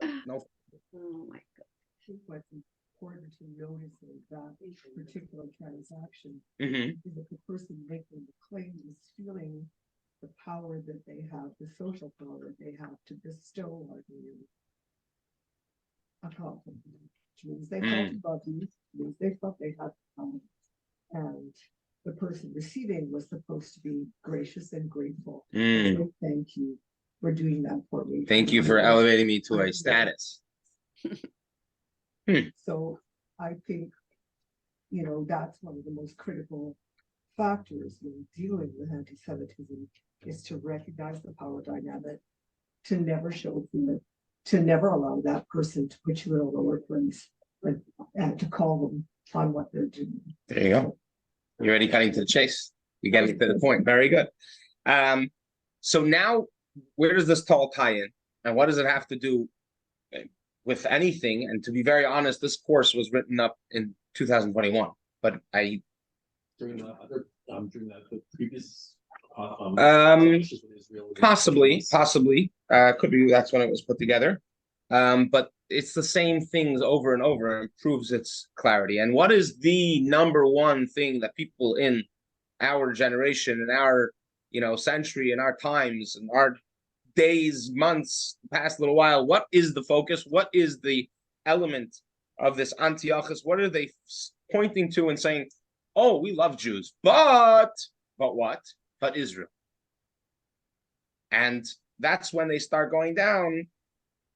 Oh my God. I think what's important to notice is that particular transaction Mm-hmm. is that the person making the claim is feeling the power that they have, the social power they have to bestow on you a compliment, which means they felt above you, which means they felt they had power. And the person receiving was supposed to be gracious and grateful. So thank you for doing that for me. Thank you for elevating me to a status. So I think, that's one of the most critical factors when dealing with anti-Semitism is to recognize the power dynamic, to never show fear, to never allow that person to put you in a lower place, and to call them on what they're doing. There you go. You're already cutting to the chase. You're getting to the point. Very good. So now, where does this all tie in? And what does it have to do with anything? And to be very honest, this course was written up in 2021, but during the previous possibly could be that's when it was put together. But it's the same things over and over, and proves its clarity. And what is the number one thing that people in our generation, in our century, in our times, in our days, months, past little while, what is the focus? What is the element of this Antiochus? What are they pointing to and saying, oh, we love Jews, but what? But Israel. And that's when they start going down.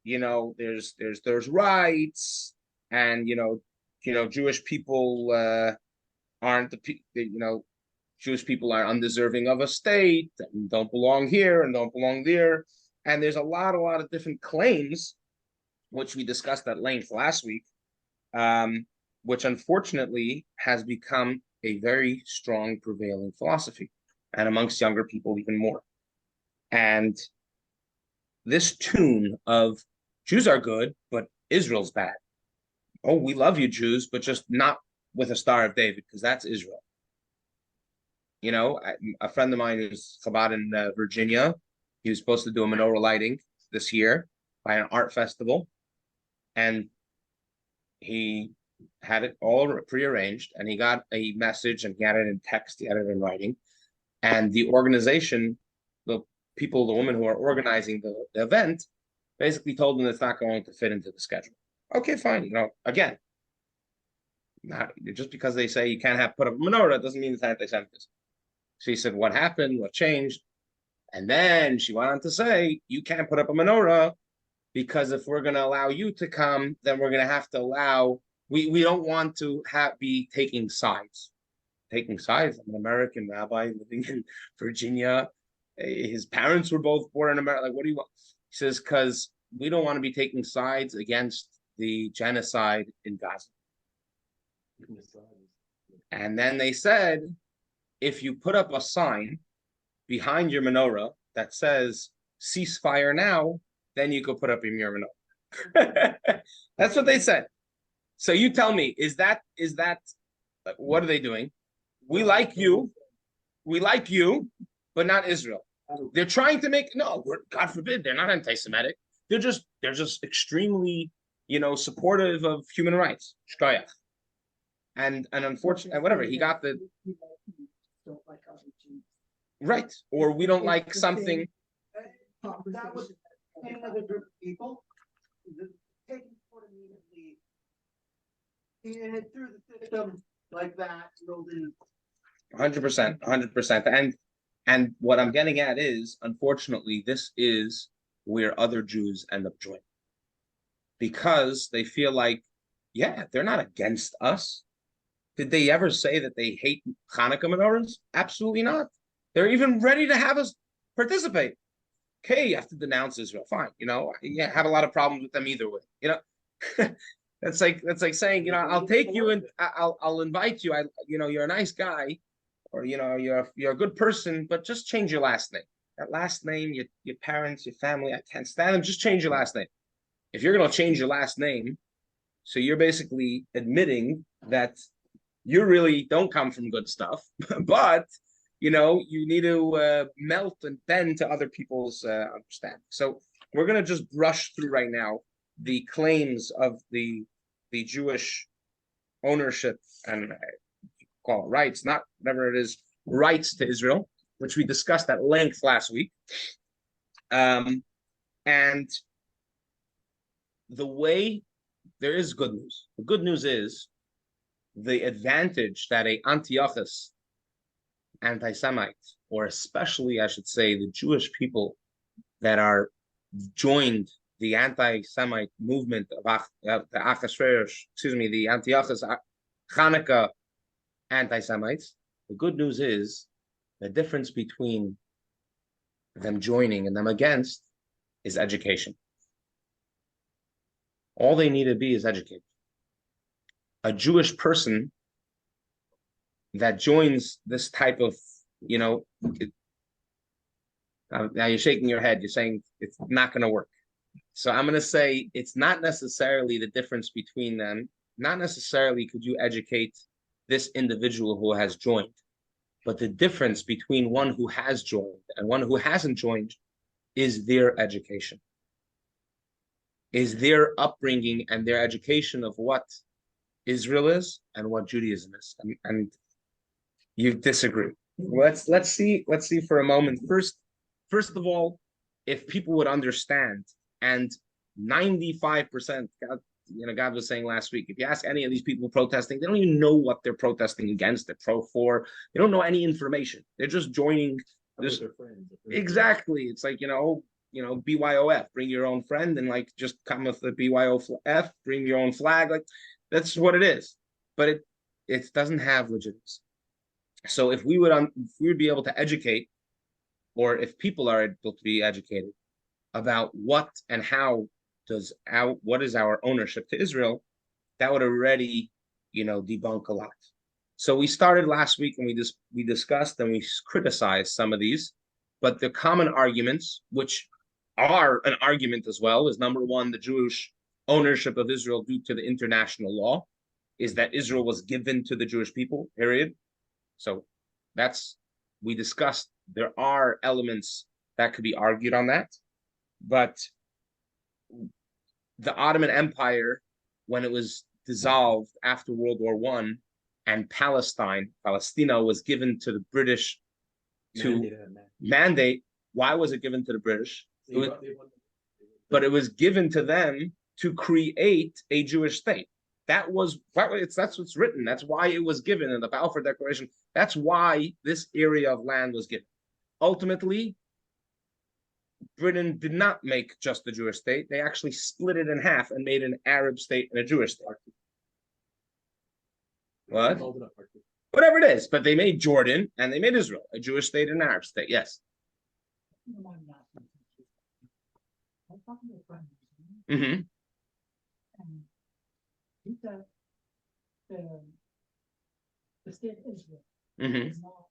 There's rights, and Jewish people aren't Jewish people are undeserving of a state and don't belong here and don't belong there. And there's a lot of different claims, which we discussed at length last week, which unfortunately has become a very strong prevailing philosophy, and amongst younger people even more. And this tune of Jews are good, but Israel's bad. Oh, we love you, Jews, but just not with a Star of David, because that's Israel. A friend of mine who's Chabad in Virginia, he was supposed to do a menorah lighting this year by an art festival, and he had it all prearranged, and he got a message, and he had it in text, he had it in writing, and the organization, the women who are organizing the event, basically told him it's not going to fit into the schedule. Okay, fine. Again, just because they say you can't put up a menorah doesn't mean it's anti-Semitism. She said, what happened? What changed? And then she went on to say, you can't put up a menorah because if we're going to allow you to come, then we're going to have to allow, we don't want to be taking sides. Taking sides? I'm an American rabbi living in Virginia. His parents were both born in America. Like, what do you want? He says, because we don't want to be taking sides against the genocide in Gaza. And then they said, if you put up a sign behind your menorah that says ceasefire now, then you could put up your menorah. That's what they said. So you tell me, is that what are they doing? We like you, but not Israel. They're trying to make, God forbid, they're not anti-Semitic. They're just extremely, supportive of human rights. Shkoyach. And unfortunately, whatever, he got the right, or we don't like something. That was another group of people taking support immediately and through the system like that. 100%. And what I'm getting at is, unfortunately, this is where other Jews end up joining, because they feel like, yeah, they're not against us. Did they ever say that they hate Hanukkah menorahs? Absolutely not. They're even ready to have us participate. Okay, you have to denounce Israel. Fine, you have a lot of problems with them either way. That's like saying, I'll take you and I'll invite you. You're a nice guy, or you're a good person, but just change your last name. that last name, your parents, your family, I can't stand them. Just change your last name. If you're going to change your last name, so you're basically admitting that you really don't come from good stuff, but you need to melt and bend to other people's understanding. So we're going to just brush through right now the claims of the Jewish ownership and call it rights, not whatever it is, rights to Israel, which we discussed at length last week. And the way there is good news. The good news is the advantage that a Antiochus anti-Semite, or especially I should say the Jewish people that are joined the anti-Semite movement of the the Antiochus Hanukkah anti-Semites. The good news is the difference between them joining and them against is education. All they need to be is educated. A Jewish person that joins this type of, now you're shaking your head, you're saying it's not going to work. So I'm going to say it's not necessarily the difference between them. Not necessarily could you educate this individual who has joined, but the difference between one who has joined and one who hasn't joined is their education, is their upbringing and their education of what Israel is and what Judaism is. And you disagree. Let's see for a moment. First of all, if people would understand, and 95%, God was saying last week, if you ask any of these people protesting, they don't even know what they're protesting against. They're pro for. They don't know any information. They're just joining. Exactly. It's like, BYOF, bring your own friend, and like just come with the BYOF, bring your own flag. Like that's what it is. But it doesn't have legitimacy. So if we would be able to educate, or if people are able to be educated about what and how what is our ownership to Israel, that would already, debunk a lot. So we started last week and we discussed and we criticized some of these, but the common arguments, which are an argument as well, is number one, the Jewish ownership of Israel due to the international law, is that Israel was given to the Jewish people, period. So we discussed, there are elements that could be argued on that, but the Ottoman Empire, when it was dissolved after World War I, and Palestina was given to the British to mandate. Why was it given to the British? But it was given to them to create a Jewish state. That's what's written. That's why it was given in the Balfour Declaration. That's why this area of land was given. Ultimately, Britain did not make just the Jewish state. They actually split it in half and made an Arab state and a Jewish state. What? Whatever it is. But they made Jordan and they made Israel, a Jewish state and an Arab state. Yes. Mm-hmm. The state of Israel is not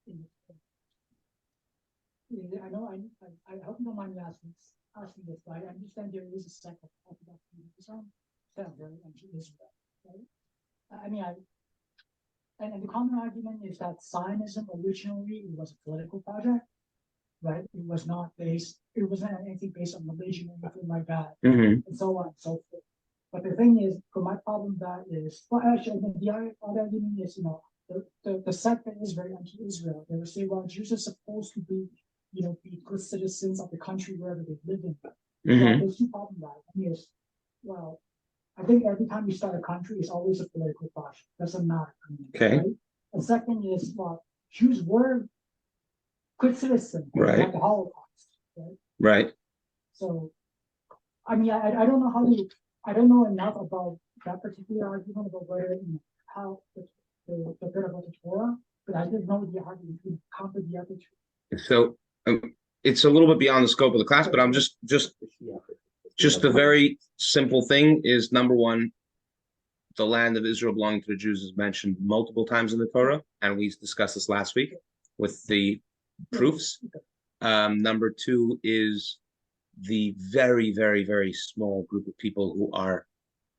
in the I know I hope you don't mind me asking this, but I understand there is a sect of Orthodox Judaism that very anti-Israel, right? I mean, and the common argument is that Zionism originally it was a political project, right? It wasn't anything based on religion or anything like that, and so on and so forth. But the thing is, for my problem, that is, well, actually, the other argument is, the sect that is very anti-Israel. They will say, well, Jews are supposed to be, be good citizens of the country wherever they live in. Well, there's two problems with that. One is, well, I think every time you start a country, it's always a political project. Doesn't matter. Okay. Right? And second is, well, Jews were good citizens at the Holocaust. Right. Right. So, I mean, I don't know I don't know enough about that particular argument about whether how the bit about the Torah, but I didn't know the argument would counter the other two. So it's a little bit beyond the scope of the class, but I'm just a very simple thing is, number one, the land of Israel belonging to the Jews is mentioned multiple times in the Torah, and we discussed this last week with the proofs. Number two is the very, very, very small group of people who are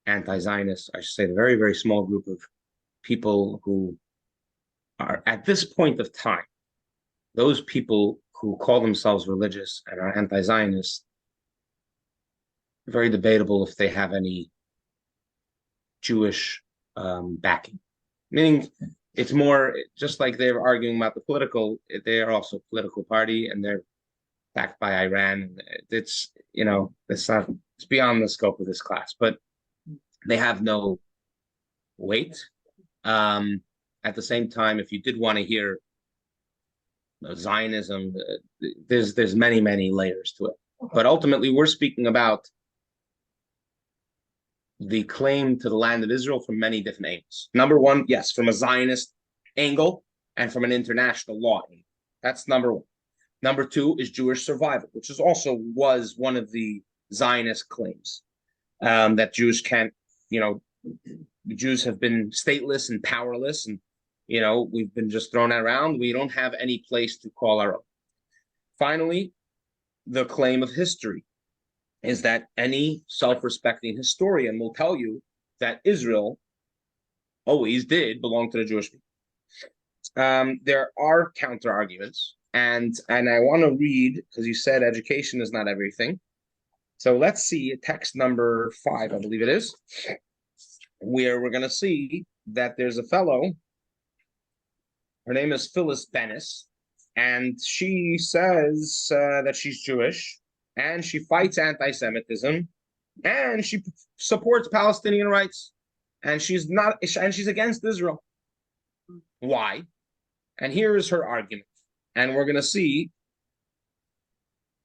anti-Zionist. I should say the very, very small group of people who are, at this point of time, those people who call themselves religious and are anti-Zionist, very debatable if they have any Jewish backing. Meaning, it's more just like they're arguing about the political, they are also a political party and they're backed by Iran. It's, you know, it's beyond the scope of this class, but they have no weight. At the same time, if you did want to hear Zionism, there's many, many layers to it. But ultimately, we're speaking about the claim to the land of Israel from many different angles. Number one, yes, from a Zionist angle and from an international law angle. That's number one. Number two is Jewish survival, which is also was one of the Zionist claims, that Jews can't, you know, the Jews have been stateless and powerless, and, you know, we've been just thrown around. We don't have any place to call our own. Finally, the claim of history is that any self-respecting historian will tell you that Israel always did belong to the Jewish people. There are counter arguments, and I want to read, because you said education is not everything. So let's see text number 5, I believe it is, where we're going to see that there's a fellow. Her name is Phyllis Bennis, and she says that she's Jewish, and she fights anti-Semitism, and she supports Palestinian rights, and she's against Israel. Why? And here is her argument, and we're going to see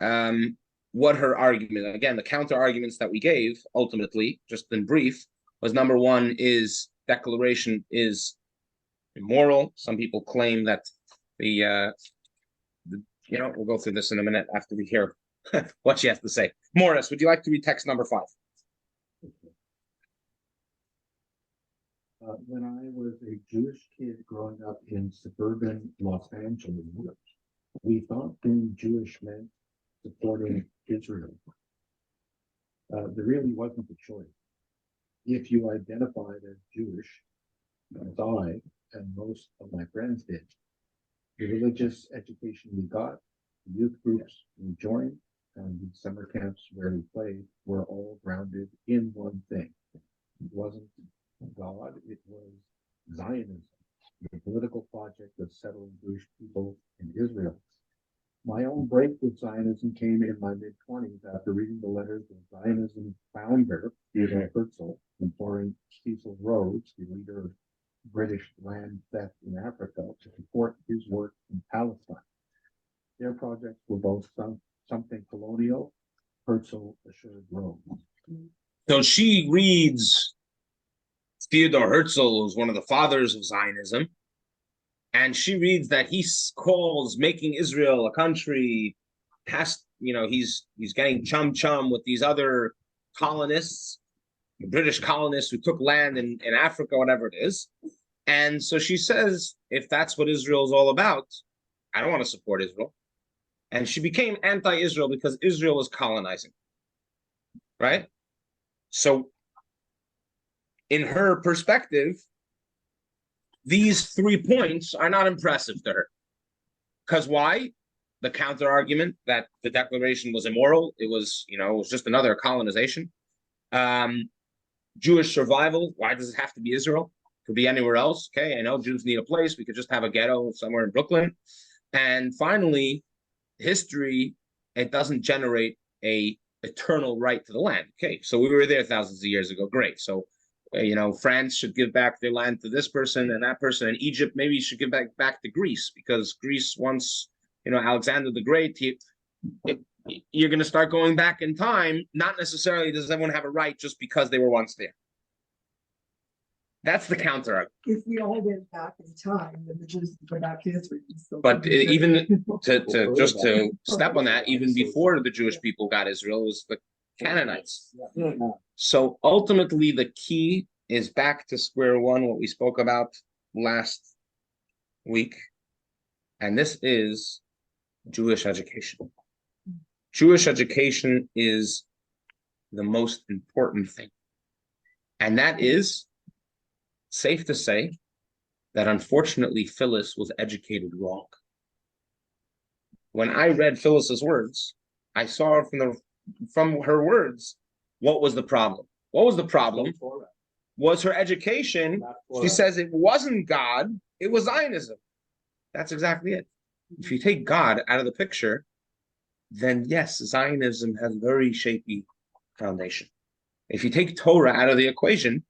what her argument. Again, the counter arguments that we gave, ultimately, just in brief, was number one is declaration is immoral. Some people claim that the you know, we'll go through this in a minute after we hear what she has to say. Morris, would you like to read text number 5? When I was a Jewish kid growing up in suburban Los Angeles, we thought being Jewish meant supporting Israel. There really wasn't a choice. If you identified as Jewish, as I and most of my friends did, the religious education we got, the youth groups we joined, and the summer camps where we played were all grounded in one thing. It wasn't God, it was Zionism, the political project of settling Jewish people in Israel. My own break with Zionism came in my mid-20s after reading the letters of Zionism founder Theodore Herzl imploring Cecil Rhodes, the leader of British land theft in Africa, to support his work in Palestine. Their projects were both something colonial, Herzl assured Rhodes. So she reads Theodore Herzl, who's one of the fathers of Zionism, and she reads that he calls making Israel a country past, you know, he's getting chum with these other colonists, the British colonists who took land in Africa, whatever it is. And so she says, if that's what Israel is all about, I don't want to support Israel. And she became anti-Israel because Israel is colonizing, right? So in her perspective, these 3 points are not impressive to her. Because why? The counter argument that the declaration was immoral. It was, you know, it was just another colonization. Jewish survival. Why does it have to be Israel? It could be anywhere else. Okay, I know Jews need a place. We could just have a ghetto somewhere in Brooklyn. And finally, history, it doesn't generate a eternal right to the land. Okay, so we were there thousands of years ago. Great. So, you know, France should give back their land to this person and that person, and Egypt maybe should give back to Greece, because Greece once, you know, Alexander the Great, you're going to start going back in time. Not necessarily does everyone have a right just because they were once there. That's the counter argument. If we all went back in time, then the Jews would go back to history. But even to step on that, even before the Jewish people got Israel, it was the Canaanites. So ultimately, the key is back to square one, what we spoke about last week. And this is Jewish education. Jewish education is the most important thing. And that is safe to say that unfortunately Phyllis was educated wrong. When I read Phyllis's words, I saw from her words what was the problem. What was the problem? Was her education. She says it wasn't God, it was Zionism. That's exactly it. If you take God out of the picture, then yes, Zionism has very shaky foundation. If you take Torah out of the equation,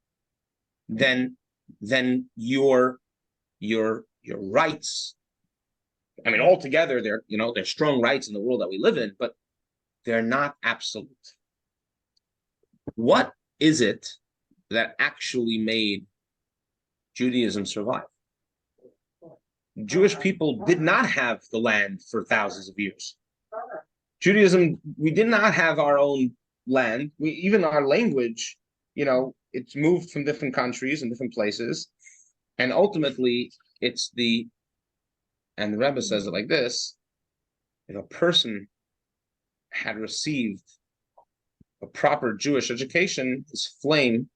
then your rights, I mean, altogether, they're strong rights in the world that we live in, but they're not absolute. What is it that actually made Judaism survive? Jewish people did not have the land for thousands of years. Judaism, we did not have our own land. Even our language, it's moved from different countries and different places. And ultimately, and the Rebbe says it like this: if a person had received a proper Jewish education, his flame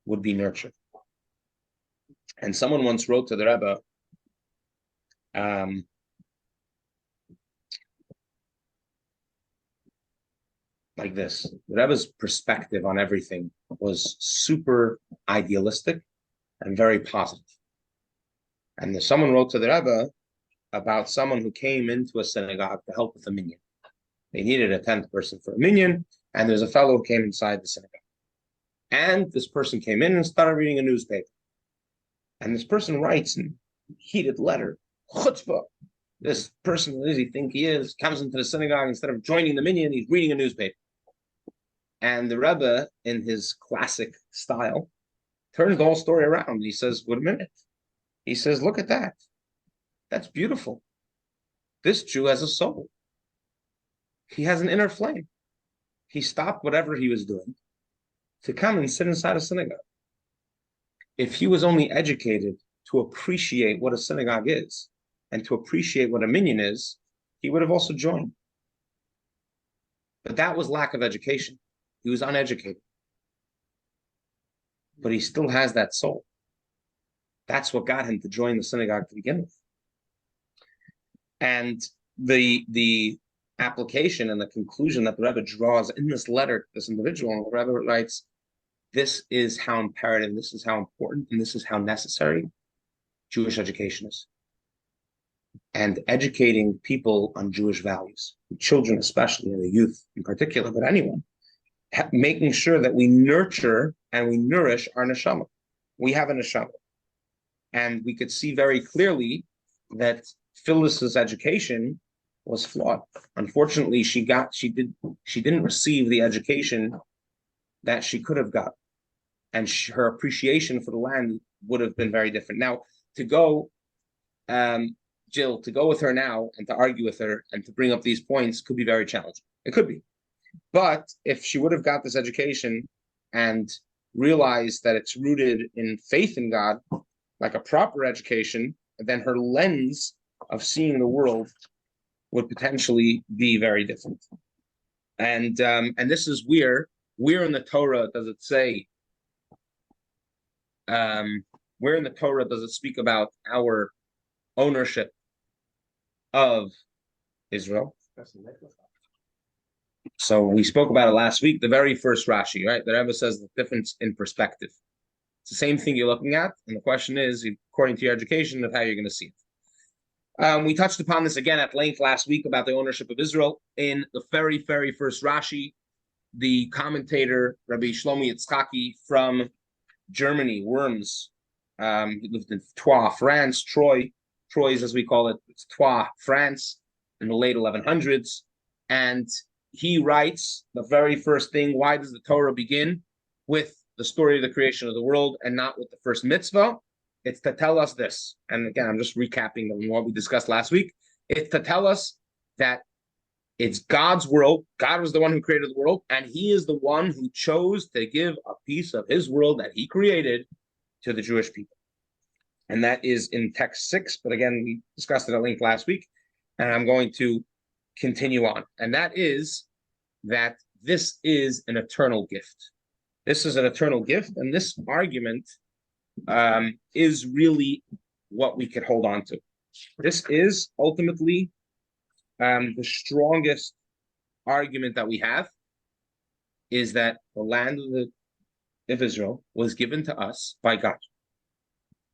would be nurtured. And someone once wrote to the Rebbe, like this: the Rebbe's perspective on everything was super idealistic and very positive. And someone wrote to the Rebbe about someone who came into a synagogue to help with a minyan. They needed a 10th person for a minyan, and there's a fellow who came inside the synagogue. And this person came in and started reading a newspaper. And this person writes in heated letter, chutzpah. This person, who does he think he is, comes into the synagogue, instead of joining the minyan, he's reading a newspaper. And the Rebbe, in his classic style, turns the whole story around. He says, wait a minute. He says, look at that. That's beautiful. This Jew has a soul. He has an inner flame. He stopped whatever he was doing to come and sit inside a synagogue. If he was only educated to appreciate what a synagogue is and to appreciate what a minyan is, he would have also joined. But that was lack of education. He was uneducated. But he still has that soul. That's what got him to join the synagogue to begin with. And the application and the conclusion that the Rebbe draws in this letter to this individual, the Rebbe writes, this is how imperative, this is how important, and this is how necessary Jewish education is. And educating people on Jewish values, children especially, and the youth in particular, but anyone, making sure that we nurture and we nourish our neshama. We have a neshama. And we could see very clearly that Phyllis's education was flawed. Unfortunately, she didn't receive the education that she could have got, and her appreciation for the land would have been very different. Now, to go, Jill, to go with her now and to argue with her and to bring up these points could be very challenging. It could be, but if she would have got this education and realized that it's rooted in faith in God, like a proper education, then her lens of seeing the world would potentially be very different. And this is where in the Torah does it say, where in the Torah does it speak about our ownership of Israel? So we spoke about it last week, the very first Rashi, right? The Rebbe says the difference in perspective. It's the same thing you're looking at, and the question is, according to your education, of how you're going to see it. We touched upon this again at length last week about the ownership of Israel. In the very, very first Rashi, the commentator, Rabbi Shlomo Yitzchaki from Germany, Worms, he lived in Troyes, France, Troyes as we call it, it's Troyes, France, in the late 1100s. And he writes the very first thing, why does the Torah begin with the story of the creation of the world and not with the first mitzvah? It's to tell us this. And again, I'm just recapping what we discussed last week. It's to tell us that it's God's world. God was the one who created the world, and he is the one who chose to give a piece of his world that he created to the Jewish people. And that is in text 6, but again, we discussed it at length last week. and I'm going to continue on. And that is that this is an eternal gift. This is an eternal gift, and this argument is really what we could hold on to. This is ultimately the strongest argument that we have, is that the land of Israel was given to us by God.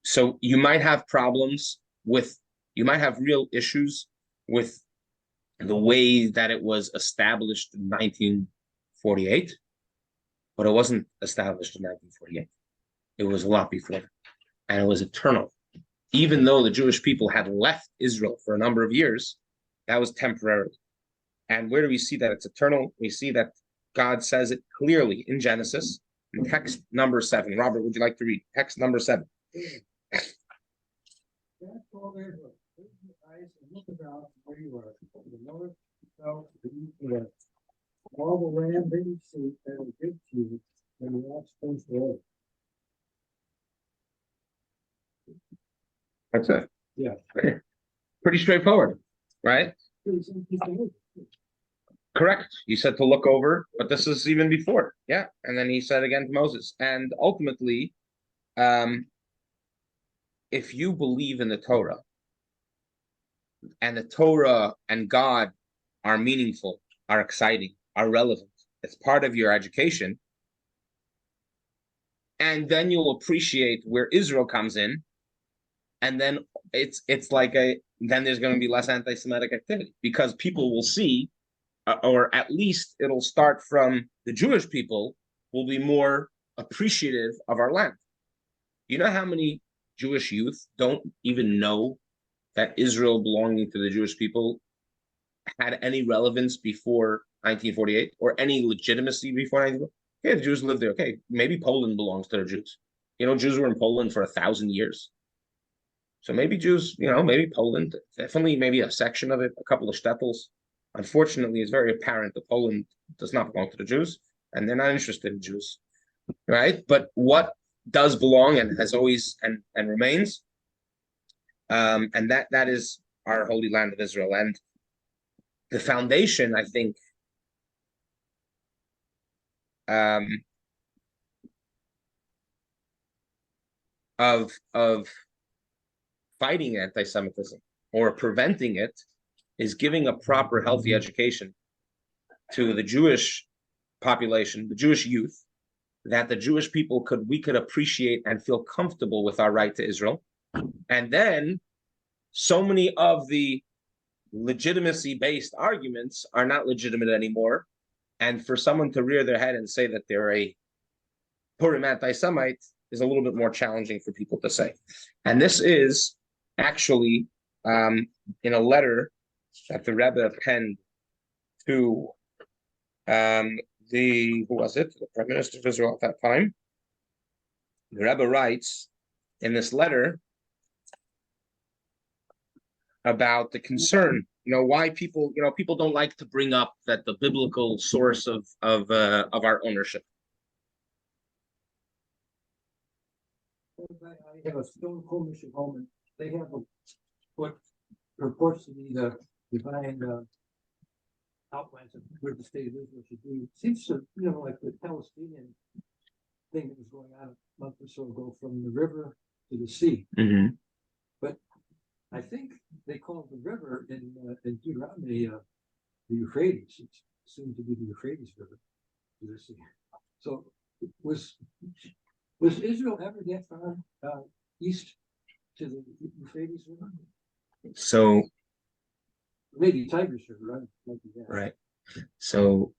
So you might have problems with, you might have real issues with the way that it was established in 1948, but it wasn't established in 1948. It was a lot before that, and it was eternal. Even though the Jewish people had left Israel for a number of years, that was temporary. And where do we see that it's eternal? We see that God says it clearly in Genesis, in text number 7. Robert, would you like to read text number 7? All the land that you see that will give to you when the offspring grow. That's it. Yeah. Pretty straightforward, right? Correct. He said to look over, but this is even before. Yeah. And then he said again to Moses. And ultimately, if you believe in the Torah, and the Torah and God are meaningful, are exciting, are relevant, it's part of your education, and then you'll appreciate where Israel comes in, and then it's like then there's going to be less anti-Semitic activity, because people will see, or at least it'll start from the Jewish people, will be more appreciative of our land. You know how many Jewish youth don't even know that Israel belonging to the Jewish people had any relevance before 1948, or any legitimacy before 1948? Okay, the Jews lived there. Okay, maybe Poland belongs to the Jews. You know, Jews were in Poland for 1,000 years. So maybe Jews, you know, maybe Poland, definitely maybe a section of it, a couple of shtetls. Unfortunately, it's very apparent that Poland does not belong to the Jews, and they're not interested in Jews, right? But what does belong and has always and remains, and that is our holy land of Israel. And the foundation, I think, of fighting anti-Semitism or preventing it is giving a proper, healthy education to the Jewish population, the Jewish youth, that the Jewish people we could appreciate and feel comfortable with our right to Israel. And then so many of the legitimacy-based arguments are not legitimate anymore. And for someone to rear their head and say that they're a Purim anti-Semite is a little bit more challenging for people to say. And this is actually in a letter that the Rebbe penned to who was it? The Prime Minister of Israel at that time. The Rebbe writes in this letter about the concern, why people, people don't like to bring up that the biblical source of our ownership. I have a stone commission home, and they have what purports to be the divine outlines of where the state of Israel should be. It seems to, like the Palestinian thing that was going on a month or so ago, from the river to the sea. Mm-hmm. But I think they called the river in Deuteronomy the Euphrates. It's assumed to be the Euphrates River to the sea. So was Israel ever that far east to the Euphrates River? So maybe Tigris River, right? So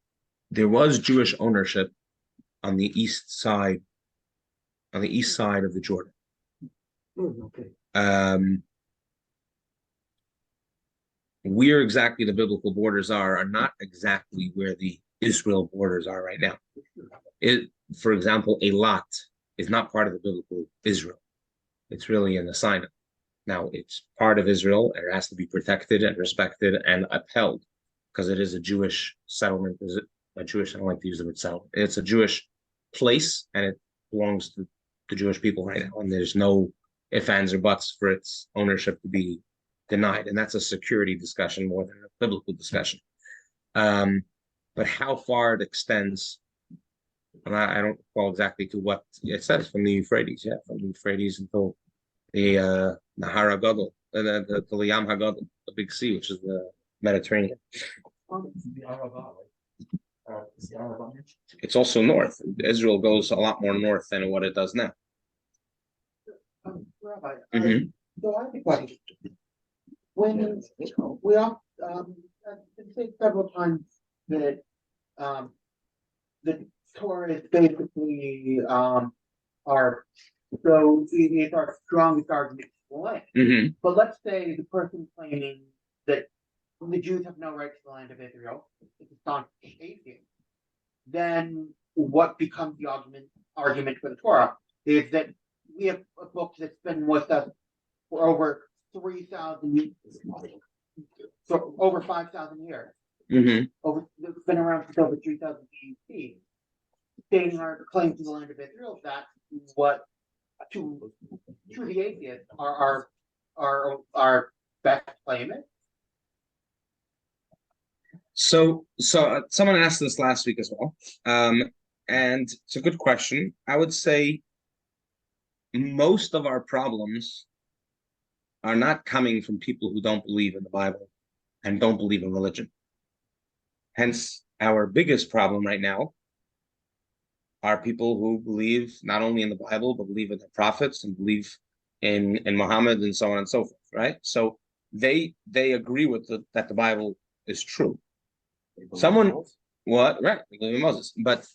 there was Jewish ownership on the east side of the Jordan. Okay. Where exactly the biblical borders are not exactly where the Israel borders are right now. For example, Eilat is not part of the biblical Israel. It's really in the Sinai. Now, it's part of Israel, and it has to be protected and respected and upheld because it is a Jewish settlement. I don't like to use the word settlement. It's a Jewish place, and it belongs to the Jewish people right now. And there's no ifs, ands, or buts for its ownership to be denied, and that's a security discussion more than a biblical discussion. But how far it extends, and I don't recall exactly to what it says from the Euphrates, from the Euphrates until the Nahar HaGadol, the Yam HaGadol, the Big Sea, which is the Mediterranean. It's also north. Israel goes a lot more north than what it does now. Rabbi, Mhm. so I have a question. When we all been saying several times that the Torah is basically our it's our strongest argument to the land. But let's say the person claiming that the Jews have no right to the land of Israel is a staunch atheist. Then what becomes the argument for the Torah is that we have a book that's been with us for over 3,000, for over 5,000 years. It's been around since over 3,000 BC, stating our claim to the land of Israel. That's what to the atheists our best claim is. So someone asked this last week as well, and it's a good question. I would say most of our problems are not coming from people who don't believe in the Bible and don't believe in religion. Hence, our biggest problem right now are people who believe not only in the Bible, but believe in the prophets and believe in Muhammad and so on and so forth, right? So they agree with that the Bible is true. Someone, what? Right, they believe in Moses. But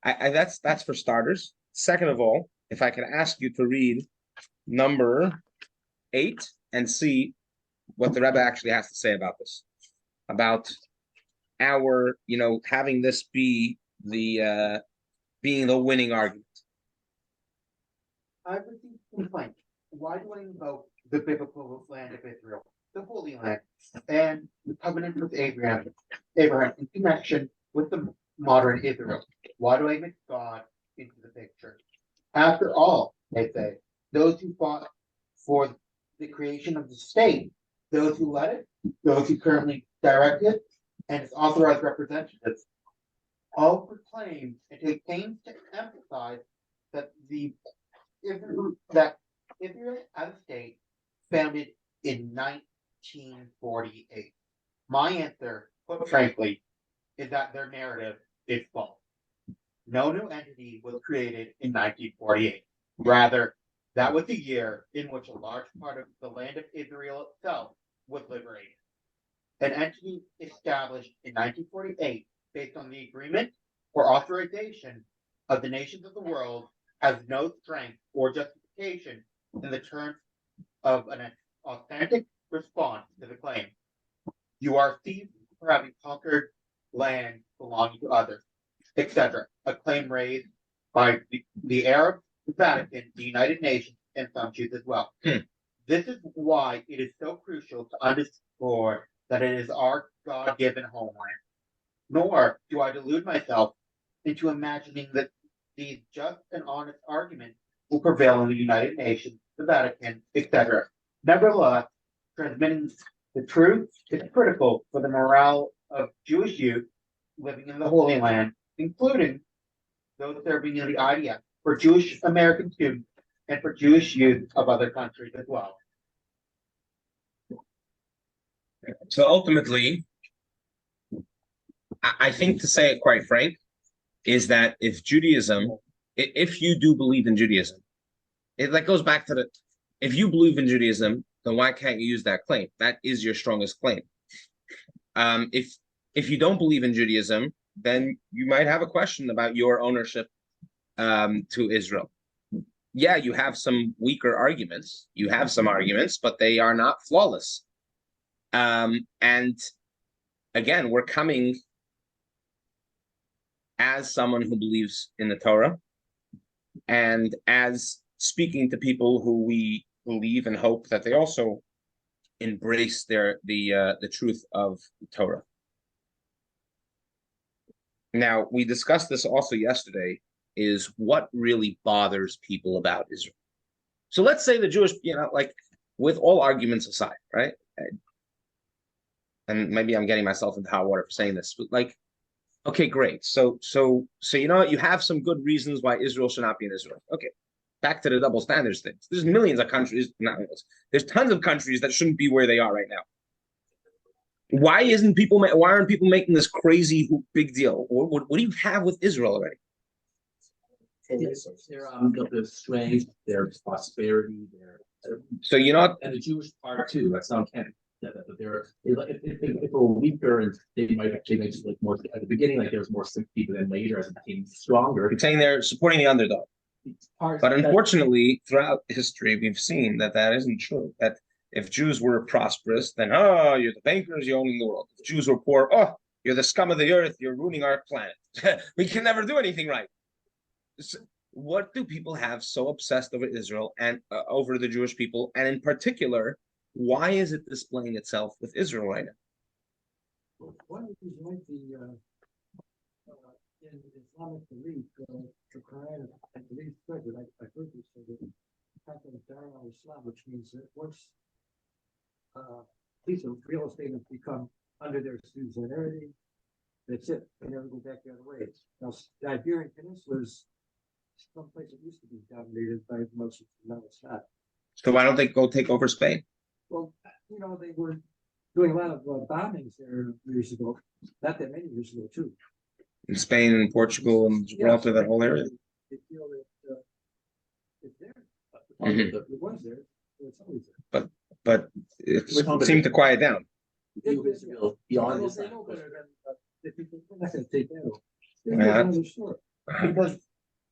that's for starters. Second of all, if I can ask you to read number 8 and see what the Rebbe actually has to say about this, about our, having this be the being the winning argument. I received a complaint. Why do I invoke the biblical land of Israel, the Holy Land, and the covenant with Abraham in connection with the modern Israel? Why do I mix God into the picture? After all, they say, those who fought for the creation of the state, those who led it, those who currently direct it, and its authorized representatives, all proclaim and take pains to emphasize that Israel as a state founded in 1948. My answer, put frankly, is that their narrative is false. No new entity was created in 1948. Rather, that was the year in which a large part of the land of Israel itself was liberated. An entity established in 1948 based on the agreement or authorization of the nations of the world has no strength or justification in the terms of an authentic response to the claim. You are thieves for having conquered land belonging to others, etc. A claim raised by the Arabs, the Vatican, the United Nations, and some Jews as well. This is why it is so crucial to underscore that it is our God-given homeland. Nor do I delude myself into imagining that these just and honest arguments will prevail in the United Nations, the Vatican, etc. Nevertheless, transmitting the truth is critical for the morale of Jewish youth living in the Holy Land, including those serving in the IDF, for Jewish American students, and for Jewish youth of other countries as well. So ultimately, I think, to say it quite frank, is that if you do believe in Judaism, that goes back to if you believe in Judaism, then why can't you use that claim? That is your strongest claim. If you don't believe in Judaism, then you might have a question about your ownership to Israel. Yeah, you have some weaker arguments. You have some arguments, but they are not flawless. And again, we're coming as someone who believes in the Torah and as speaking to people who we believe and hope that they also embrace the truth of the Torah. Now, we discussed this also yesterday, is what really bothers people about Israel. So let's say the Jewish, like with all arguments aside, right? And maybe I'm getting myself into hot water for saying this, but like, okay, great. So you know what? You have some good reasons why Israel should not be in Israel. Okay, back to the double standards thing. There's millions of countries, there's tons of countries that shouldn't be where they are right now. Why aren't people making this crazy big deal? What do you have with Israel already? Their strength, their prosperity, so you know, and the Jewish part too. That's not canon. If it were weaker, and they might like more at the beginning, like there was more sympathy, but then later as it became stronger. You're saying they're supporting the underdog. But unfortunately, throughout history, we've seen that isn't true. That if Jews were prosperous, then you're the bankers, you're owning the world. If Jews were poor, you're the scum of the earth, you're ruining our planet. We can never do anything right. So what do people have so obsessed over Israel and over the Jewish people? And in particular, why is it displaying itself with Israel right now? Well, one of these might be in Islamic belief, the Quran at least said that I heard this say that Islam, which means that once a piece of real estate has become under their suzerainty, that's it. They never go back the other way. Now, the Iberian Peninsula is someplace that used to be dominated by Muslims, now it's not. So why don't they go take over Spain? Well, they were doing a lot of bombings there years ago, not that many years ago, too. In Spain and Portugal and Gibraltar, that whole area. They feel that it's there. It was there, so it's always there. But it seemed to quiet down. Beyond this, they're not going to take that over. Because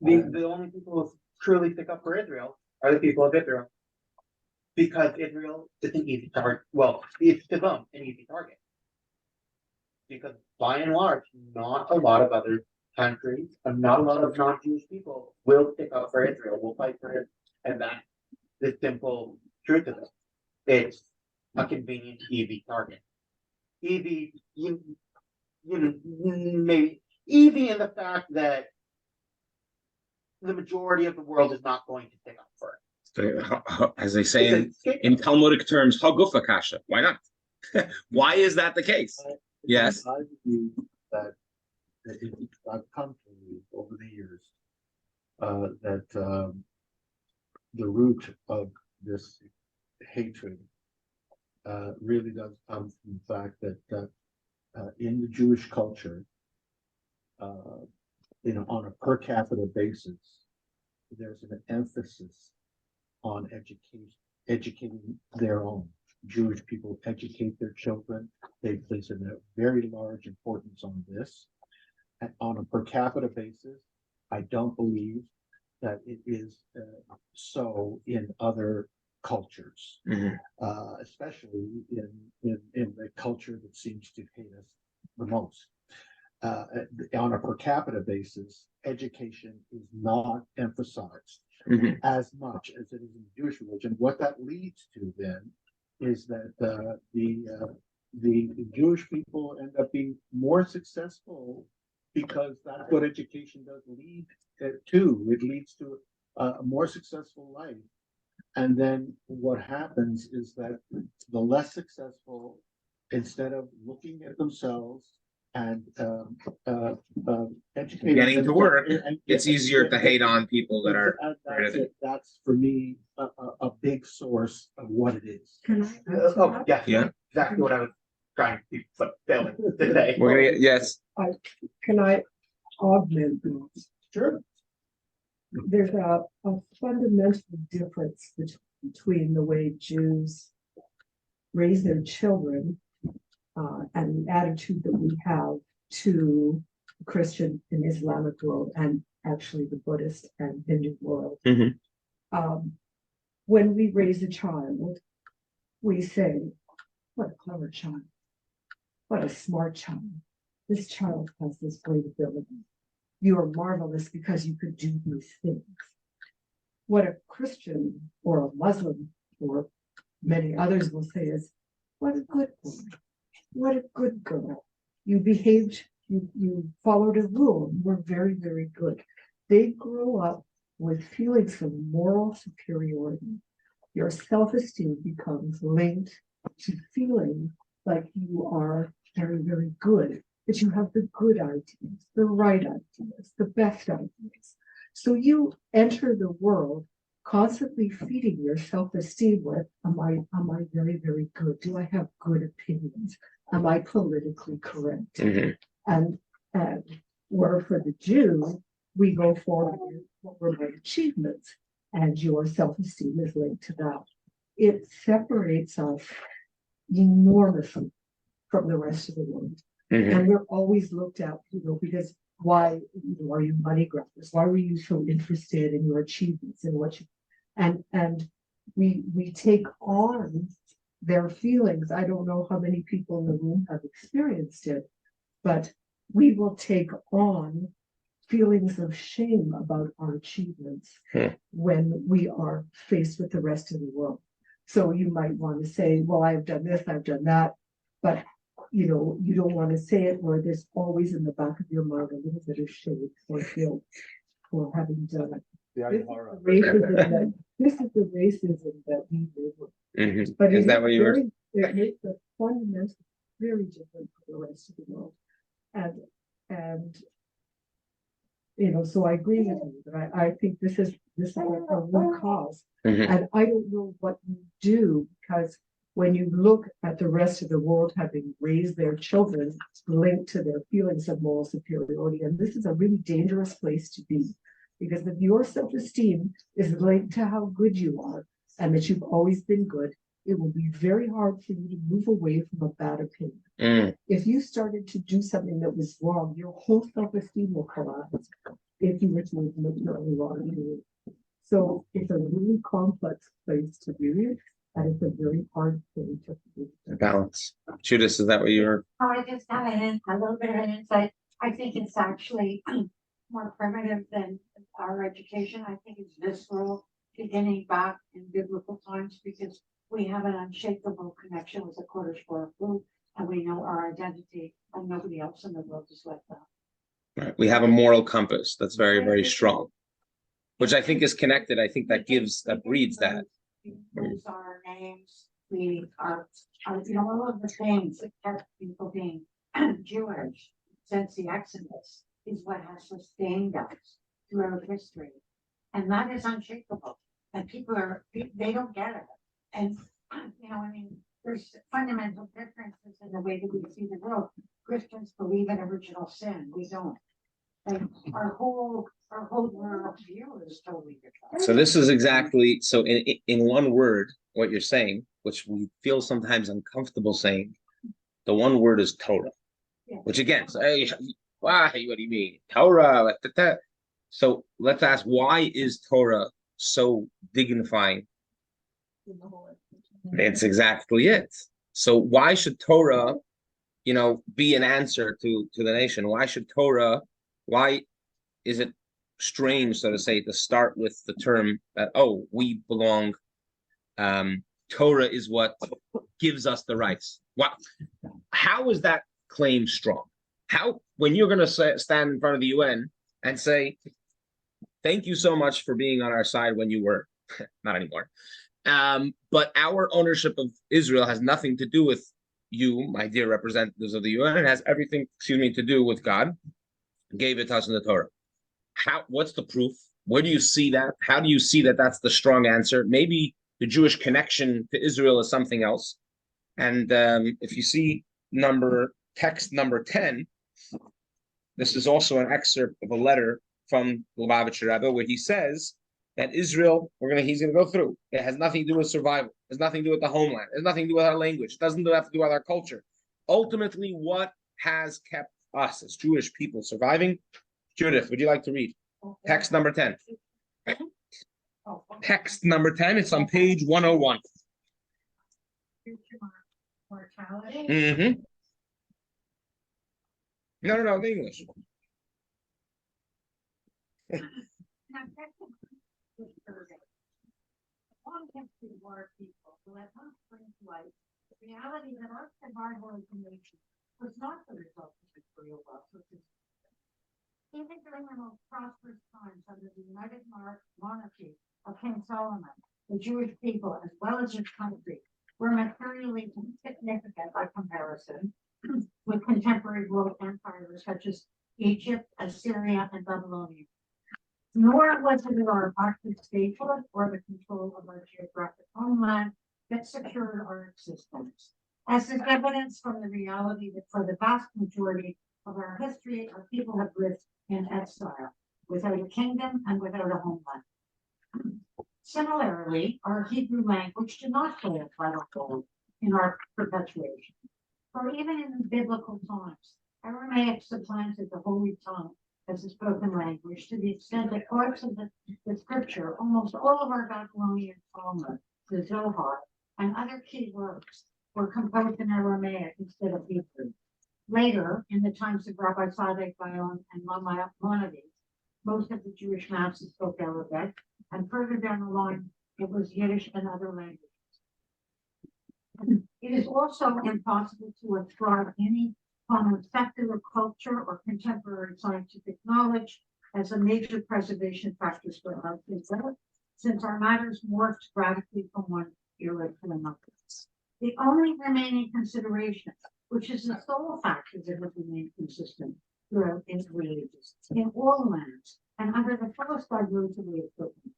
the only people who truly stick up for Israel are the people of Israel. Because Israel is an easy target. Well, it's to them an easy target. Because by and large, not a lot of other countries, and not a lot of non-Jewish people will stick up for Israel, will fight for it. And that's the simple truth of it. It's a convenient, easy target. Easy, maybe easy in the fact that the majority of the world is not going to stick up for it. As they say in Talmudic terms, Hagufa kasha. Why not? Why is that the case? Yes. I believe that I've come to believe over the years that the root of this hatred really does come from the fact that in the Jewish culture, on a per capita basis, there's an emphasis on educating their own. Jewish people educate their children. They place a very large importance on this. And on a per capita basis, I don't believe that it is so in other cultures, especially in the culture that seems to hate us the most. On a per capita basis, education is not emphasized as much as it is in the Jewish religion. What that leads to then is that the Jewish people end up being more successful because that's what education does lead to. It leads to a more successful life. And then what happens is that the less successful, instead of looking at themselves and educating, getting to work, it's easier to hate on people that are. That's for me a big source of what it is. Can I? Yeah. Exactly what I was trying to failing today. Yes. Can I augment this? Sure. There's a fundamental difference between the way Jews raise their children and the attitude that we have to the Christian and Islamic world, and actually the Buddhist and Hindu world. When we raise a child, we say, what a clever child, what a smart child. This child has this great ability. You are marvelous because you could do these things. What a Christian or a Muslim or many others will say is, what a good boy, what a good girl. You behaved, you followed a rule, you were very, very good. They grow up with feelings of moral superiority. Your self-esteem becomes linked to feeling like you are very, very good, that you have the good ideas, the right ideas, the best ideas. So you enter the world constantly feeding your self-esteem with, am I very, very good? Do I have good opinions? Am I politically correct? Mm-hmm. And where for the Jew, we go forward with what were my achievements, and your self-esteem is linked to that. It separates us enormously from the rest of the world. Mm-hmm. And we're always looked at, because why, are you money grabbers? Why were you so interested in your achievements and what you, and we take on their feelings. I don't know how many people in the room have experienced it, but we will take on feelings of shame about our achievements when we are faced with the rest of the world. So you might want to say, well, I've done this, I've done that, but you don't want to say it, or there's always in the back of your mind a little bit of shame or guilt for having done it. This is the racism that we live with. Mm-hmm. But is that what you were? It makes us fundamentally very different from the rest of the world. And so I agree with you, but I think this is a root cause. Mm-hmm. And I don't know what you do, because when you look at the rest of the world having raised their children linked to their feelings of moral superiority, and this is a really dangerous place to be, because if your self-esteem is linked to how good you are and that you've always been good, it will be very hard for you to move away from a bad opinion. Mm. If you started to do something that was wrong, your whole self-esteem will collapse if you were to make something wrong. So it's a really complex place to be, and it's a very hard thing to do. Balance. Judas, is that what you were? Oh, I just have a little bit of an insight. I think it's actually more primitive than our education. I think it's visceral, beginning back in biblical times, because we have an unshakable connection with the quarters for our food, and we know our identity, and nobody else in the world is like that. Right. We have a moral compass that's very, very strong, which I think is connected. I think that breeds that. We lose our names. We are, all of the things that kept people being Jewish since the Exodus is what has sustained us throughout history. And that is unshakable. And people they don't get it. And, there's fundamental differences in the way that we see the world. Christians believe in original sin. We don't. Like our whole world view is totally different. So this is exactly, so in one word, what you're saying, which we feel sometimes uncomfortable saying, the one word is Torah. Yeah. Which again, hey, why? What do you mean? Torah. So let's ask, why is Torah so dignifying? It's exactly it. So why should Torah, be an answer to the nation? Why is it strange, so to say, to start with the term that, we belong, Torah is what gives us the rights? How is that claim strong? How, when you're going to stand in front of the UN and say, thank you so much for being on our side when you were, not anymore, but our ownership of Israel has nothing to do with you, my dear representatives of the UN. It has everything, to do with God. Gave it to us in the Torah. What's the proof? Where do you see that? How do you see that that's the strong answer? Maybe the Jewish connection to Israel is something else. And if you see text number 10, this is also an excerpt of a letter from Lubavitcher Rebbe, where he says that Israel, he's gonna go through. It has nothing to do with survival. It has nothing to do with the homeland. It has nothing to do with our language. It doesn't have to do with our culture. Ultimately, what has kept us as Jewish people surviving? Judith, would you like to read text number 10? Text number 10, it's on page 101. Mortality? Mm-hmm. No, the English. Long history of our people who have not bring to light the reality that our survival information was not the result of material loss, which is Even during the most prosperous times under the United Monarchy of King Solomon, the Jewish people, as well as its country, were materially insignificant by comparison with contemporary world empires such as Egypt, Assyria, and Babylonia. Nor was it our active statehood or the control of our geographic homeland that secured our existence, as is evidence from the reality that for the vast majority of our history, our people have lived in exile, without a kingdom and without a homeland. Similarly, our Hebrew language did not play a vital role in our perpetuation. For even in biblical times, Aramaic supplanted the Holy Tongue as a spoken language to the extent that parts of the scripture, almost all of our Babylonian Talmud, the Zohar, and other key works were composed in Aramaic instead of Hebrew. Later, in the times of Rabbi Sadek Bayon and Maimonides, most of the Jewish masses spoke Arabic, and further down the line, it was Yiddish and other languages. It is also impossible to ascribe any form of secular culture or contemporary scientific knowledge as a major preservation factors for our future, since our matters morphed radically from one era to another. The only remaining consideration, which is the sole factor that has remained consistent throughout the ages, in all lands, and under the fullest diversity of circumstances,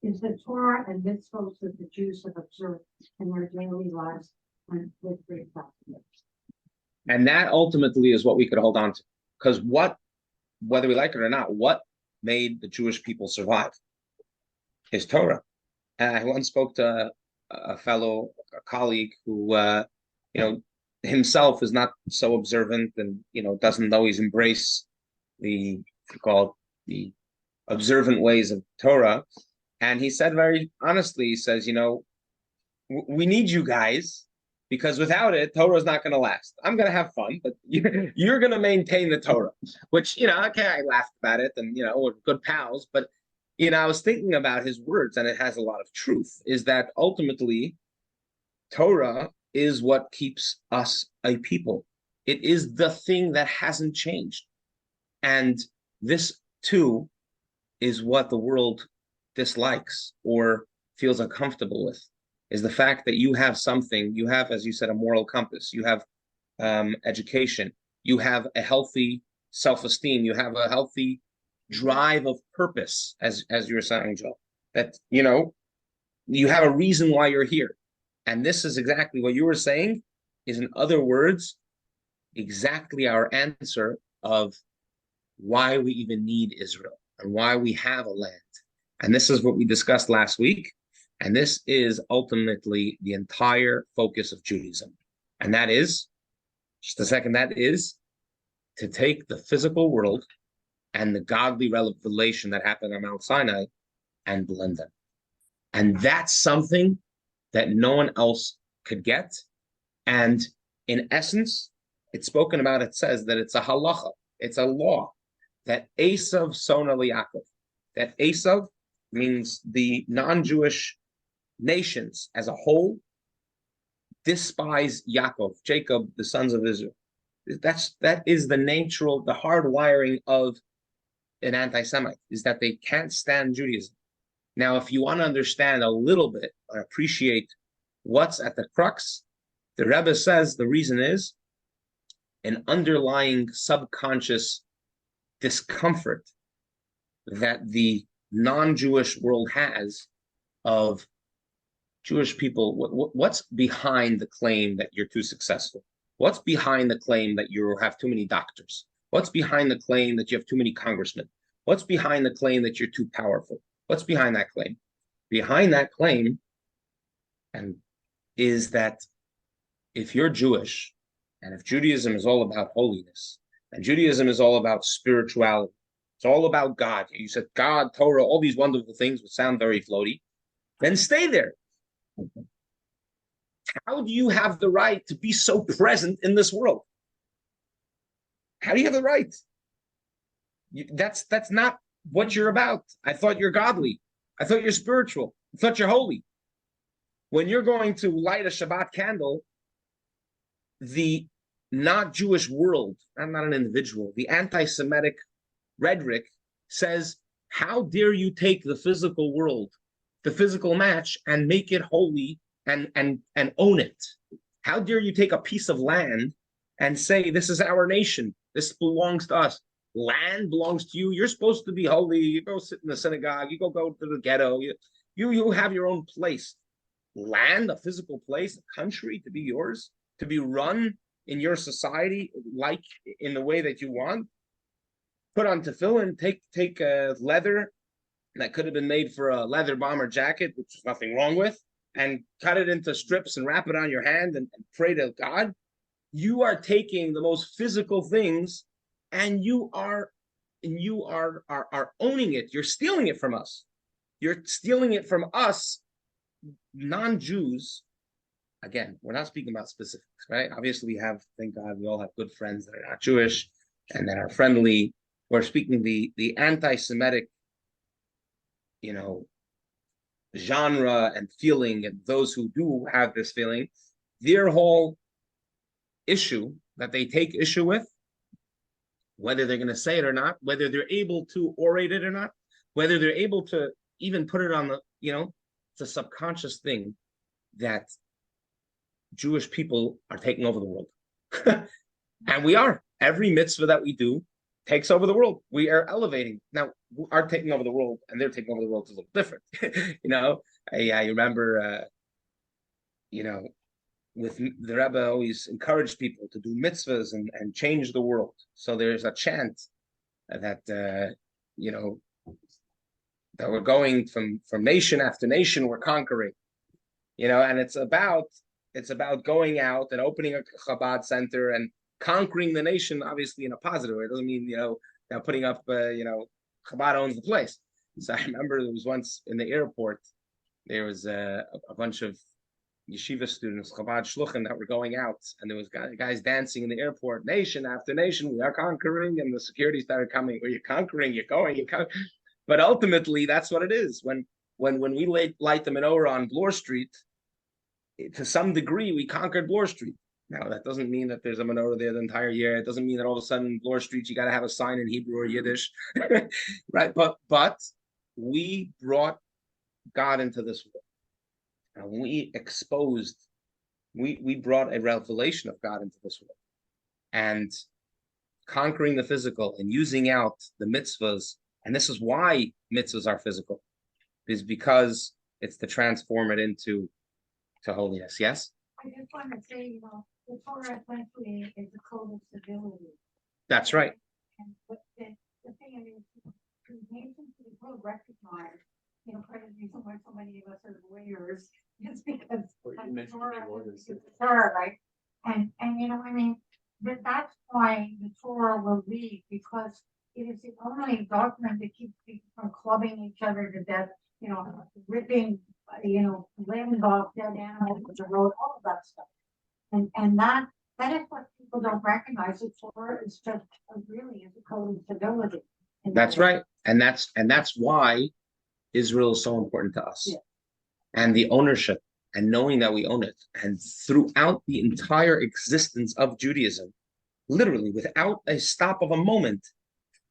is the Torah and mitzvot that the Jews have observed in their daily lives and with great fascination. And that ultimately is what we could hold on to. Because whether we like it or not, what made the Jewish people survive is Torah. And I once spoke to a colleague who, himself is not so observant and, doesn't always embrace the observant ways of Torah. And he said very honestly, he says, we need you guys, because without it, Torah is not going to last. I'm going to have fun, but you're going to maintain the Torah, which, okay, I laughed about it and, we're good pals. But, I was thinking about his words, and it has a lot of truth, is that ultimately Torah is what keeps us a people. It is the thing that hasn't changed. And this, too, is what the world dislikes or feels uncomfortable with, is the fact that you have something, you have, as you said, a moral compass, you have education, you have a healthy self-esteem, you have a healthy drive of purpose, as you were saying, Joe, that, you have a reason why you're here. And this is exactly what you were saying, is, in other words, exactly our answer of why we even need Israel and why we have a land. And this is what we discussed last week. And this is ultimately the entire focus of Judaism. And that is, just a second, that is to take the physical world and the godly revelation that happened on Mount Sinai and blend them. And that's something that no one else could get. And in essence, it's spoken about, it says that it's a halacha, it's a law, that Esav sona liYaakov, that Esav means the non-Jewish nations as a whole despise Yaakov, Jacob, the sons of Israel. That is the natural, the hard wiring of an anti-Semite, is that they can't stand Judaism. Now, if you want to understand a little bit or appreciate what's at the crux, the Rebbe says the reason is an underlying subconscious discomfort that the non-Jewish world has of Jewish people. What's behind the claim that you're too successful? What's behind the claim that you have too many doctors? What's behind the claim that you have too many congressmen? What's behind the claim that you're too powerful? What's behind that claim? Behind that claim is that if you're Jewish, and if Judaism is all about holiness, and Judaism is all about spirituality, it's all about God. You said God, Torah, all these wonderful things would sound very floaty. Then stay there. How do you have the right to be so present in this world? How do you have the right? That's not what you're about. I thought you're godly. I thought you're spiritual. I thought you're holy. When you're going to light a Shabbat candle, the not Jewish world, I'm not an individual, the anti-Semitic rhetoric says, how dare you take the physical world, the physical match, and make it holy and own it? How dare you take a piece of land and say, this is our nation, this belongs to us? Land belongs to you. You're supposed to be holy. You go sit in the synagogue. You go to the ghetto. You have your own place. Land, a physical place, a country to be yours, to be run in your society, like in the way that you want. Put on tefillin, take leather that could have been made for a leather bomber jacket, which is nothing wrong with, and cut it into strips and wrap it on your hand and pray to God. You are taking the most physical things, and you are owning it. You're stealing it from us. You're stealing it from us, non-Jews. Again, we're not speaking about specifics, right? Obviously, thank God, we all have good friends that are not Jewish and that are friendly. We're speaking the anti-Semitic, genre and feeling, and those who do have this feeling, their whole issue that they take issue with, whether they're going to say it or not, whether they're able to orate it or not, whether they're able to even put it on the, it's a subconscious thing that Jewish people are taking over the world. And we are. Every mitzvah that we do takes over the world. We are elevating. Now, our taking over the world and they're taking over the world is a little different. I remember, with the Rabbi always encouraged people to do mitzvahs and change the world. So there's a chant that, that we're going from nation after nation, we're conquering, and it's about going out and opening a Chabad center and conquering the nation, obviously in a positive way. It doesn't mean, now putting up, Chabad owns the place. So I remember there was once in the airport, there was a bunch of yeshiva students, Chabad shluchim, that were going out, and there was guys dancing in the airport, nation after nation, we are conquering, and the security started coming, well, you're conquering, you're going, but ultimately, that's what it is. When we light the menorah on Bloor Street, to some degree, we conquered Bloor Street. Now, that doesn't mean that there's a menorah there the entire year. It doesn't mean that all of a sudden, Bloor Street, you got to have a sign in Hebrew or Yiddish, right? But we brought God into this world. And we brought a revelation of God into this world. And conquering the physical and using out the mitzvahs, and this is why mitzvahs are physical, is because it's to transform it into holiness. Yes? I just want to say, the Torah essentially is a code of civility. That's right. And the thing is, nations will recognize, part of the reason why so many of us are lawyers is because the Torah, right? And that's why the Torah will lead, because it is the only document that keeps people from clubbing each other to death, ripping, limbs off dead animals with the road, all of that stuff. And that is what people don't recognize. The Torah is just really is a code of civility. That's right. And that's why Israel is so important to us. Yeah. And the ownership and knowing that we own it. And throughout the entire existence of Judaism, literally without a stop of a moment,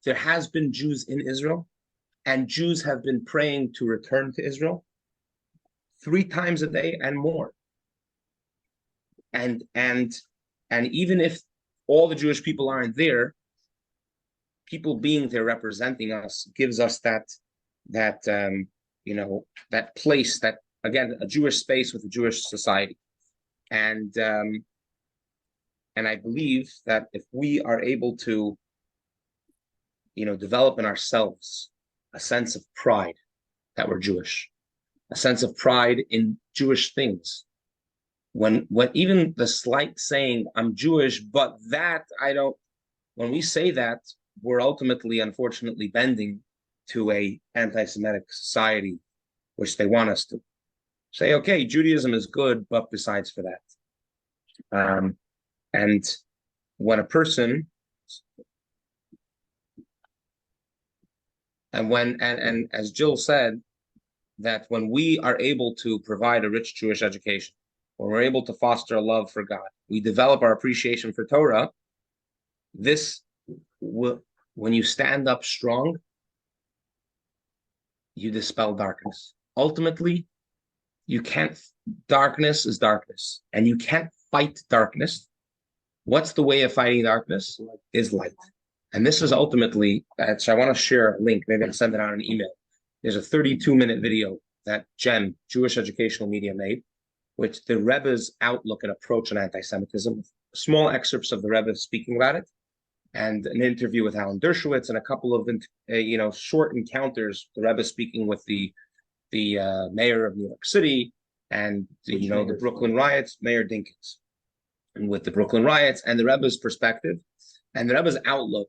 there has been Jews in Israel, and Jews have been praying to return to Israel 3 times a day and more. And even if all the Jewish people aren't there, people being there representing us gives us that place, that, again, a Jewish space with a Jewish society. And I believe that if we are able to develop in ourselves a sense of pride that we're Jewish, a sense of pride in Jewish things, when even the slight saying, I'm Jewish, but that I don't, when we say that, we're ultimately, unfortunately, bending to a anti-Semitic society, which they want us to say, okay, Judaism is good, but besides for that. And when a person, and as Jill said, that when we are able to provide a rich Jewish education, when we're able to foster a love for God, we develop our appreciation for Torah, this will when you stand up strong, you dispel darkness. Ultimately, darkness is darkness, and you can't fight darkness. What's the way of fighting darkness? Is light. And this is ultimately, so I want to share a link, maybe I'll send it out an email. There's a 32-minute video that GEM, Jewish Educational Media, made, which the Rebbe's outlook and approach on anti-Semitism, small excerpts of the Rebbe speaking about it, and an interview with Alan Dershowitz, and a couple of short encounters, the Rebbe speaking with the mayor of New York City, and the Brooklyn riots, Mayor Dinkins, and with the Brooklyn riots, and the Rebbe's perspective, and the Rebbe's outlook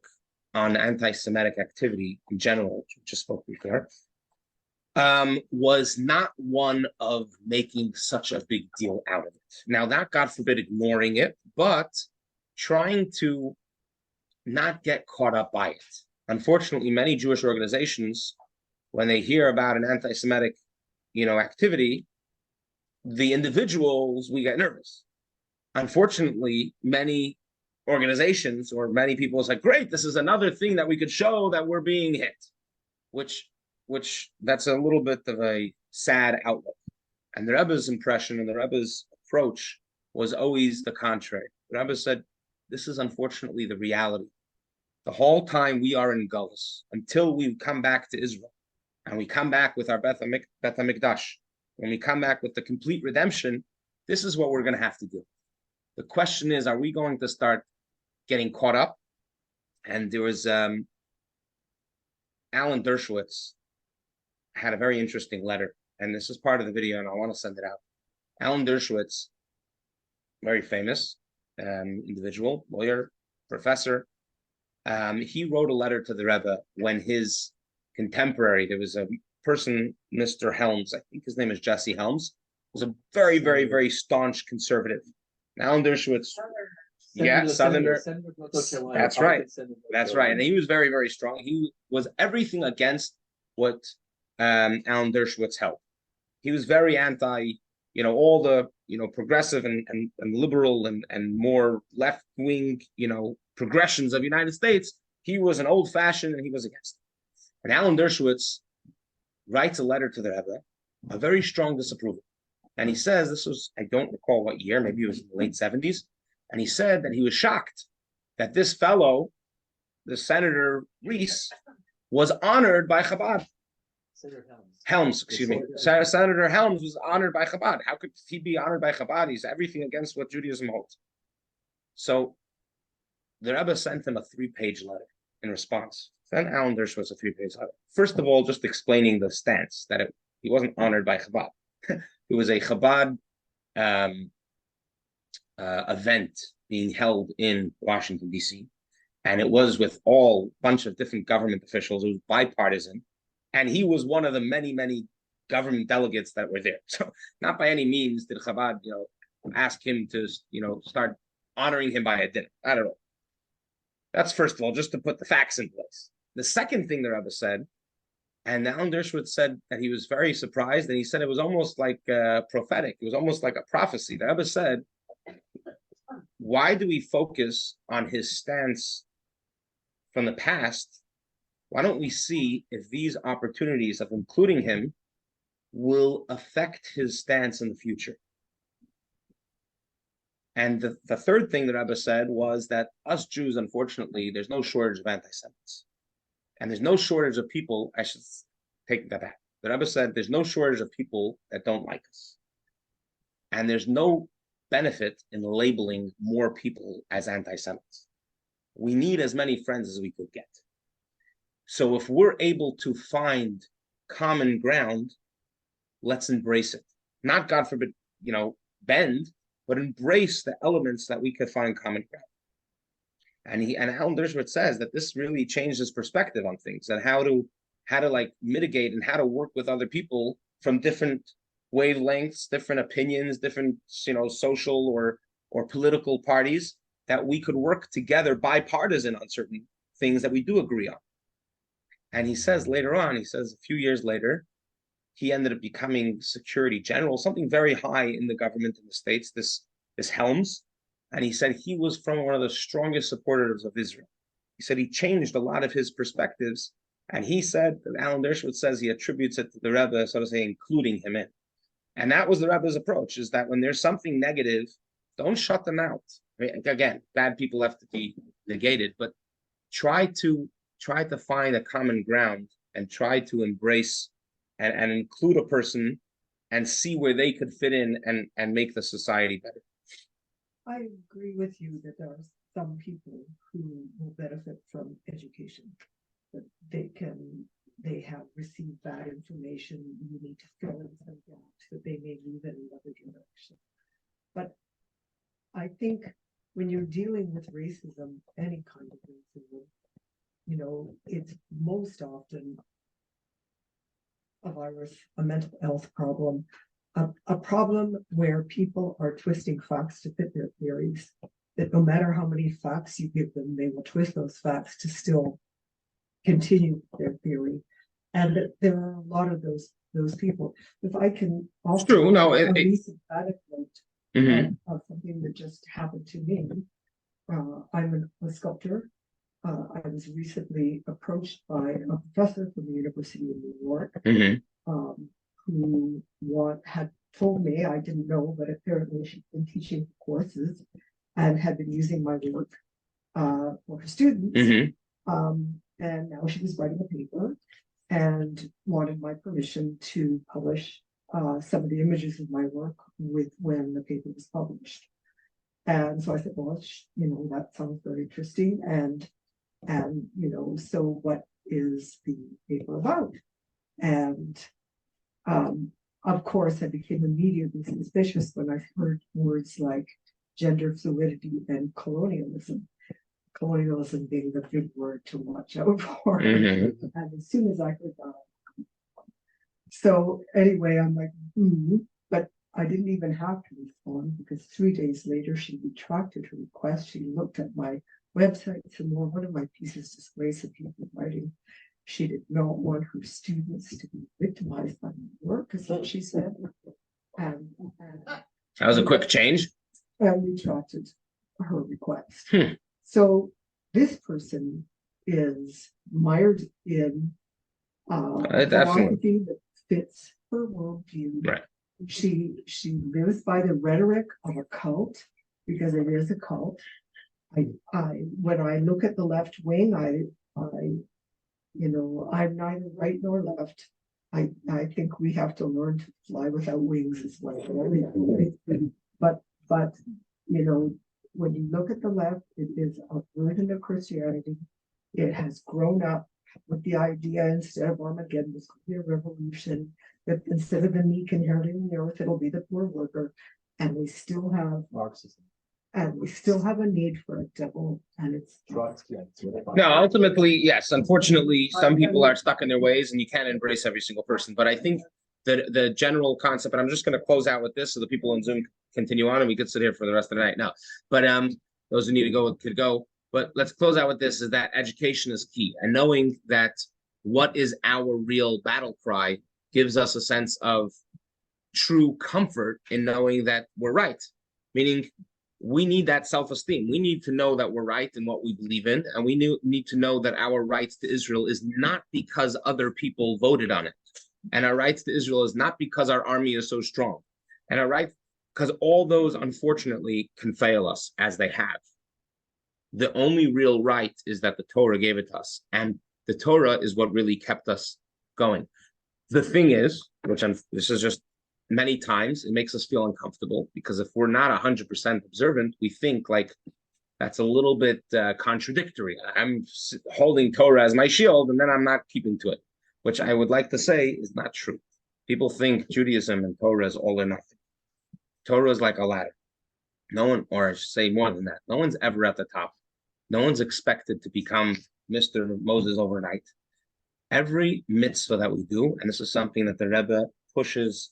on anti-Semitic activity in general, which we just spoke before, was not one of making such a big deal out of it. Now, not, God forbid, ignoring it, but trying to not get caught up by it. Unfortunately, many Jewish organizations, when they hear about an anti-Semitic, activity, the individuals, we get nervous. Unfortunately, many organizations or many people is like, great, this is another thing that we could show that we're being hit, which that's a little bit of a sad outlook. And the Rebbe's impression and the Rebbe's approach was always the contrary. The Rebbe said, this is unfortunately the reality. The whole time we are in Gullus, until we come back to Israel, and we come back with our Beth HaMikdash, when we come back with the complete redemption, this is what we're going to have to do. The question is, are we going to start getting caught up? And there was Alan Dershowitz had a very interesting letter, and this is part of the video, and I want to send it out. Alan Dershowitz, very famous individual, lawyer, professor. He wrote a letter to the Rebbe when his contemporary, there was a person, Mr. Helms, I think his name is Jesse Helms, was a very, very, very staunch conservative. Alan Dershowitz, Southerner. That's right. That's right. And he was very, very strong. He was everything against what Alan Dershowitz held. He was very anti, all the, progressive and liberal and more left-wing, progressions of the United States. He was an old-fashioned and he was against it. And Alan Dershowitz writes a letter to the Rebbe, a very strong disapproval. And he says, this was, I don't recall what year, maybe it was in the late 70s. And he said that he was shocked that this fellow, the Senator Reese, was honored by Chabad. Senator Helms, excuse me. Senator Helms was honored by Chabad. How could he be honored by Chabad? He's everything against what Judaism holds. So the Rebbe sent him a 3-page letter in response. Then Alan Dershowitz a 3-page letter. First of all, just explaining the stance that he wasn't honored by Chabad. It was a Chabad event being held in Washington, D.C. And it was with all bunch of different government officials. It was bipartisan. And he was one of the many, many government delegates that were there. So not by any means did Chabad, ask him to, start honoring him by a dinner. I don't know. That's first of all, just to put the facts in place. The second thing the Rebbe said, and Alan Dershowitz said that he was very surprised, and he said it was almost like prophetic. It was almost like a prophecy. The Rebbe said, why do we focus on his stance from the past? Why don't we see if these opportunities of including him will affect his stance in the future? And the third thing that Rabbi said was that us Jews, unfortunately, there's no shortage of anti-Semites. And there's no shortage of people, I should take that back. The Rabbi said there's no shortage of people that don't like us. And there's no benefit in labeling more people as anti-Semites. We need as many friends as we could get. So if we're able to find common ground, let's embrace it. Not, God forbid, bend, but embrace the elements that we could find common ground. And Alan Dershowitz says that this really changed his perspective on things and how to like mitigate and how to work with other people from different wavelengths, different opinions, different social or political parties, that we could work together bipartisan on certain things that we do agree on. And he says later on, a few years later, he ended up becoming Security General, something very high in the government in the States, this Helms. And he said he was from one of the strongest supporters of Israel. He said he changed a lot of his perspectives. And he said, Alan Dershowitz says he attributes it to the Rebbe, so to say, including him in. And that was the Rebbe's approach, is that when there's something negative, don't shut them out. I mean, again, bad people have to be negated, but try to find a common ground and try to embrace and include a person and see where they could fit in and make the society better. I agree with you that there are some people who will benefit from education, that they have received bad information, you need to fill in some gaps that they may move in another direction. But I think when you're dealing with racism, any kind of racism, you know, it's most often a virus, a mental health problem, a problem where people are twisting facts to fit their theories, that no matter how many facts you give them, they will twist those facts to still continue their theory. And that there are a lot of those people. If I can also true. No, a recent anecdote of something that just happened to me. I'm a sculptor. I was recently approached by a professor from the University of New York, who had told me, I didn't know, but apparently she'd been teaching courses and had been using my work for her students. And now she was writing a paper and wanted my permission to publish some of the images of my work when the paper was published. And so I said, well, you know, that sounds very interesting. And you know, so what is the paper about? And of course, I became immediately suspicious when I heard words like gender fluidity and colonialism. Colonialism being the big word to watch out for. And as soon as I heard that, so anyway, I'm like, but I didn't even have to respond because 3 days later she retracted her request. She looked at my website some more. One of my pieces displays the people writing. She did not want her students to be victimized by my work, is what she said. And that was a quick change. And retracted her request. So this person is mired in philosophy that fits her worldview. Right. She lives by the rhetoric of a cult, because it is a cult. When I look at the left wing, you know, I'm neither right nor left. I think we have to learn to fly without wings as well. But you know, when you look at the left, it is a version of Christianity. It has grown up with the idea, instead of Armageddon, this could be a revolution, that instead of the meek inheriting the earth, it'll be the poor worker. And we still have Marxism. And we still have a need for a devil, and it's no, ultimately, yes. Unfortunately, some people are stuck in their ways, and you can't embrace every single person. But I think that the general concept, and I'm just going to close out with this so the people on Zoom continue on, and we could sit here for the rest of the night. No, but those who need to go could go. But let's close out with this: is that education is key, and knowing that what is our real battle cry gives us a sense of true comfort in knowing that we're right. Meaning, we need that self-esteem. We need to know that we're right in what we believe in, and we need to know that our rights to Israel is not because other people voted on it, and our rights to Israel is not because our army is so strong, and our rights, because all those unfortunately can fail us as they have. The only real right is that the Torah gave it to us, and the Torah is what really kept us going. The thing is, this is just many times, it makes us feel uncomfortable, because if we're not 100% observant, we think like that's a little bit contradictory. I'm holding Torah as my shield, and then I'm not keeping to it, which I would like to say is not true. People think Judaism and Torah is all or nothing. Torah is like a ladder. No one, or I should say more than that, no one's ever at the top. No one's expected to become Mr. Moses overnight. Every mitzvah that we do, and this is something that the Rebbe pushed,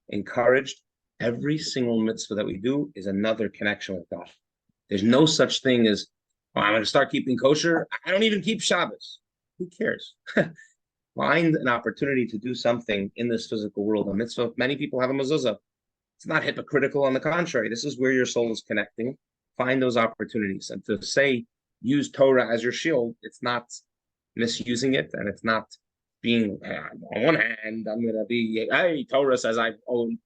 encouraged, every single mitzvah that we do is another connection with God. There's no such thing as, oh, I'm going to start keeping kosher. I don't even keep Shabbos. Who cares? Find an opportunity to do something in this physical world. A mitzvah, many people have a mezuzah. It's not hypocritical. On the contrary, this is where your soul is connecting. Find those opportunities. And to say use Torah as your shield, it's not misusing it, and it's not being on one hand, I'm gonna be, hey, Torah says I own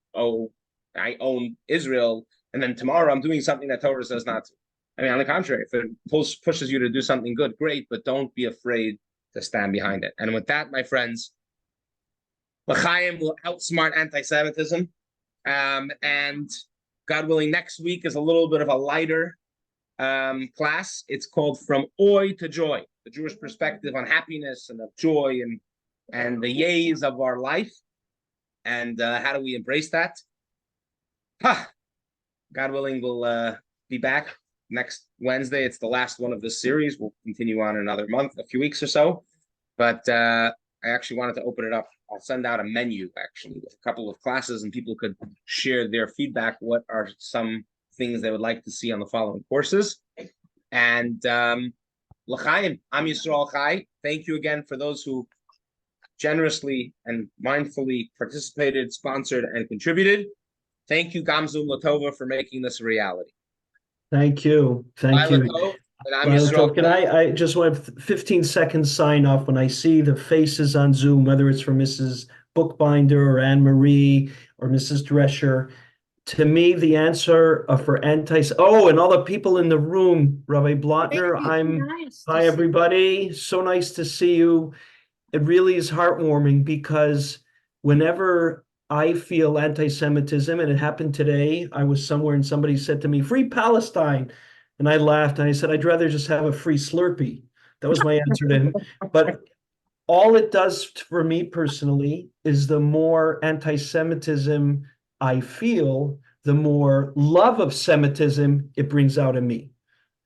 Israel, and then tomorrow I'm doing something that Torah says not to. I mean, on the contrary, if it pushes you to do something good, great, but don't be afraid to stand behind it. And with that, my friends, L'chaim will outsmart anti-Semitism. And God willing, next week is a little bit of a lighter class. It's called From Oi to Joy, the Jewish perspective on happiness and of joy and the yays of our life. And how do we embrace that? God willing, we'll be back next Wednesday. It's the last one of this series. We'll continue on another month, a few weeks or so. But I actually wanted to open it up. I'll send out a menu, actually, with a couple of classes, and people could share their feedback. What are some things they would like to see on the following courses? And L'chaim, Am Yisrael Chai. Thank you again for those who generously and mindfully participated, sponsored, and contributed. Thank you, Gamzum Latova, for making this a reality. Thank you. Thank you. Can I just want 15 seconds sign off when I see the faces on Zoom, whether it's from Mrs. Bookbinder or Anne Marie or Mrs. Drescher. To me, the answer for and all the people in the room, Rabbi Blotner, hi everybody. So nice to see you. It really is heartwarming because whenever I feel anti-Semitism, and it happened today, I was somewhere and somebody said to me, "Free Palestine." And I laughed and I said, I'd rather just have a free Slurpee. That was my answer to him. But all it does for me personally is the more anti-Semitism I feel, the more love of Semitism it brings out in me.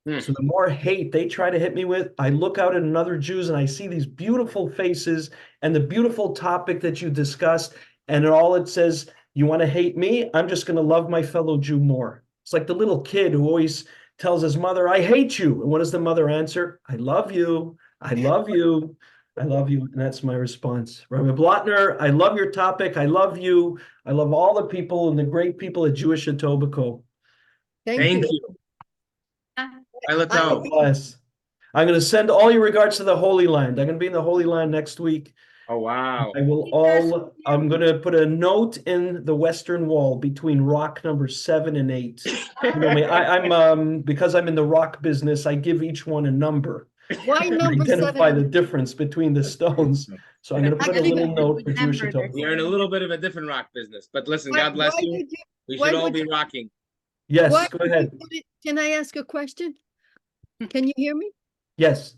So the more hate they try to hit me with, I look out at another Jews and I see these beautiful faces and the beautiful topic that you discussed. And all it says, you want to hate me? I'm just going to love my fellow Jew more. It's like the little kid who always tells his mother, I hate you. And what does the mother answer? I love you. I love you. I love you. And that's my response. Rabbi Blotner, I love your topic. I love you. I love all the people and the great people at Jewish Etobicoke. Thank you. God bless. I'm going to send all your regards to the Holy Land. I'm going to be in the Holy Land next week. Oh, wow. I'm going to put a note in the Western Wall between rock number 7 and 8. You know me, I'm because I'm in the rock business, I give each one a number. Why number 7? Identify the difference between the stones. So I'm going to put a little note for Jewish Etobicoke. You're in a little bit of a different rock business, but listen, God bless you. We should all be rocking. Yes, go ahead. Can I ask a question? Can you hear me? Yes.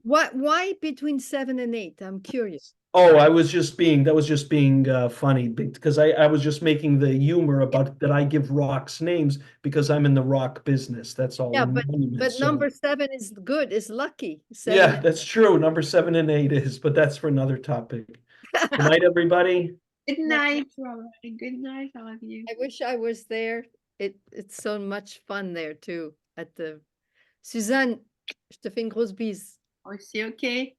Why between 7 and 8? I'm curious. Oh, that was just being funny because I was just making the humor about that I give rocks names because I'm in the rock business. That's all. Yeah, but number 7 is good, is lucky. 7 yeah, that's true. Number 7 and 8 is, but that's for another topic. Good night, everybody. Good night, Robert. Good night, all of you. I wish I was there. It's so much fun there too at the Suzanne. Je te fais une grosse bise. Aussi, okay.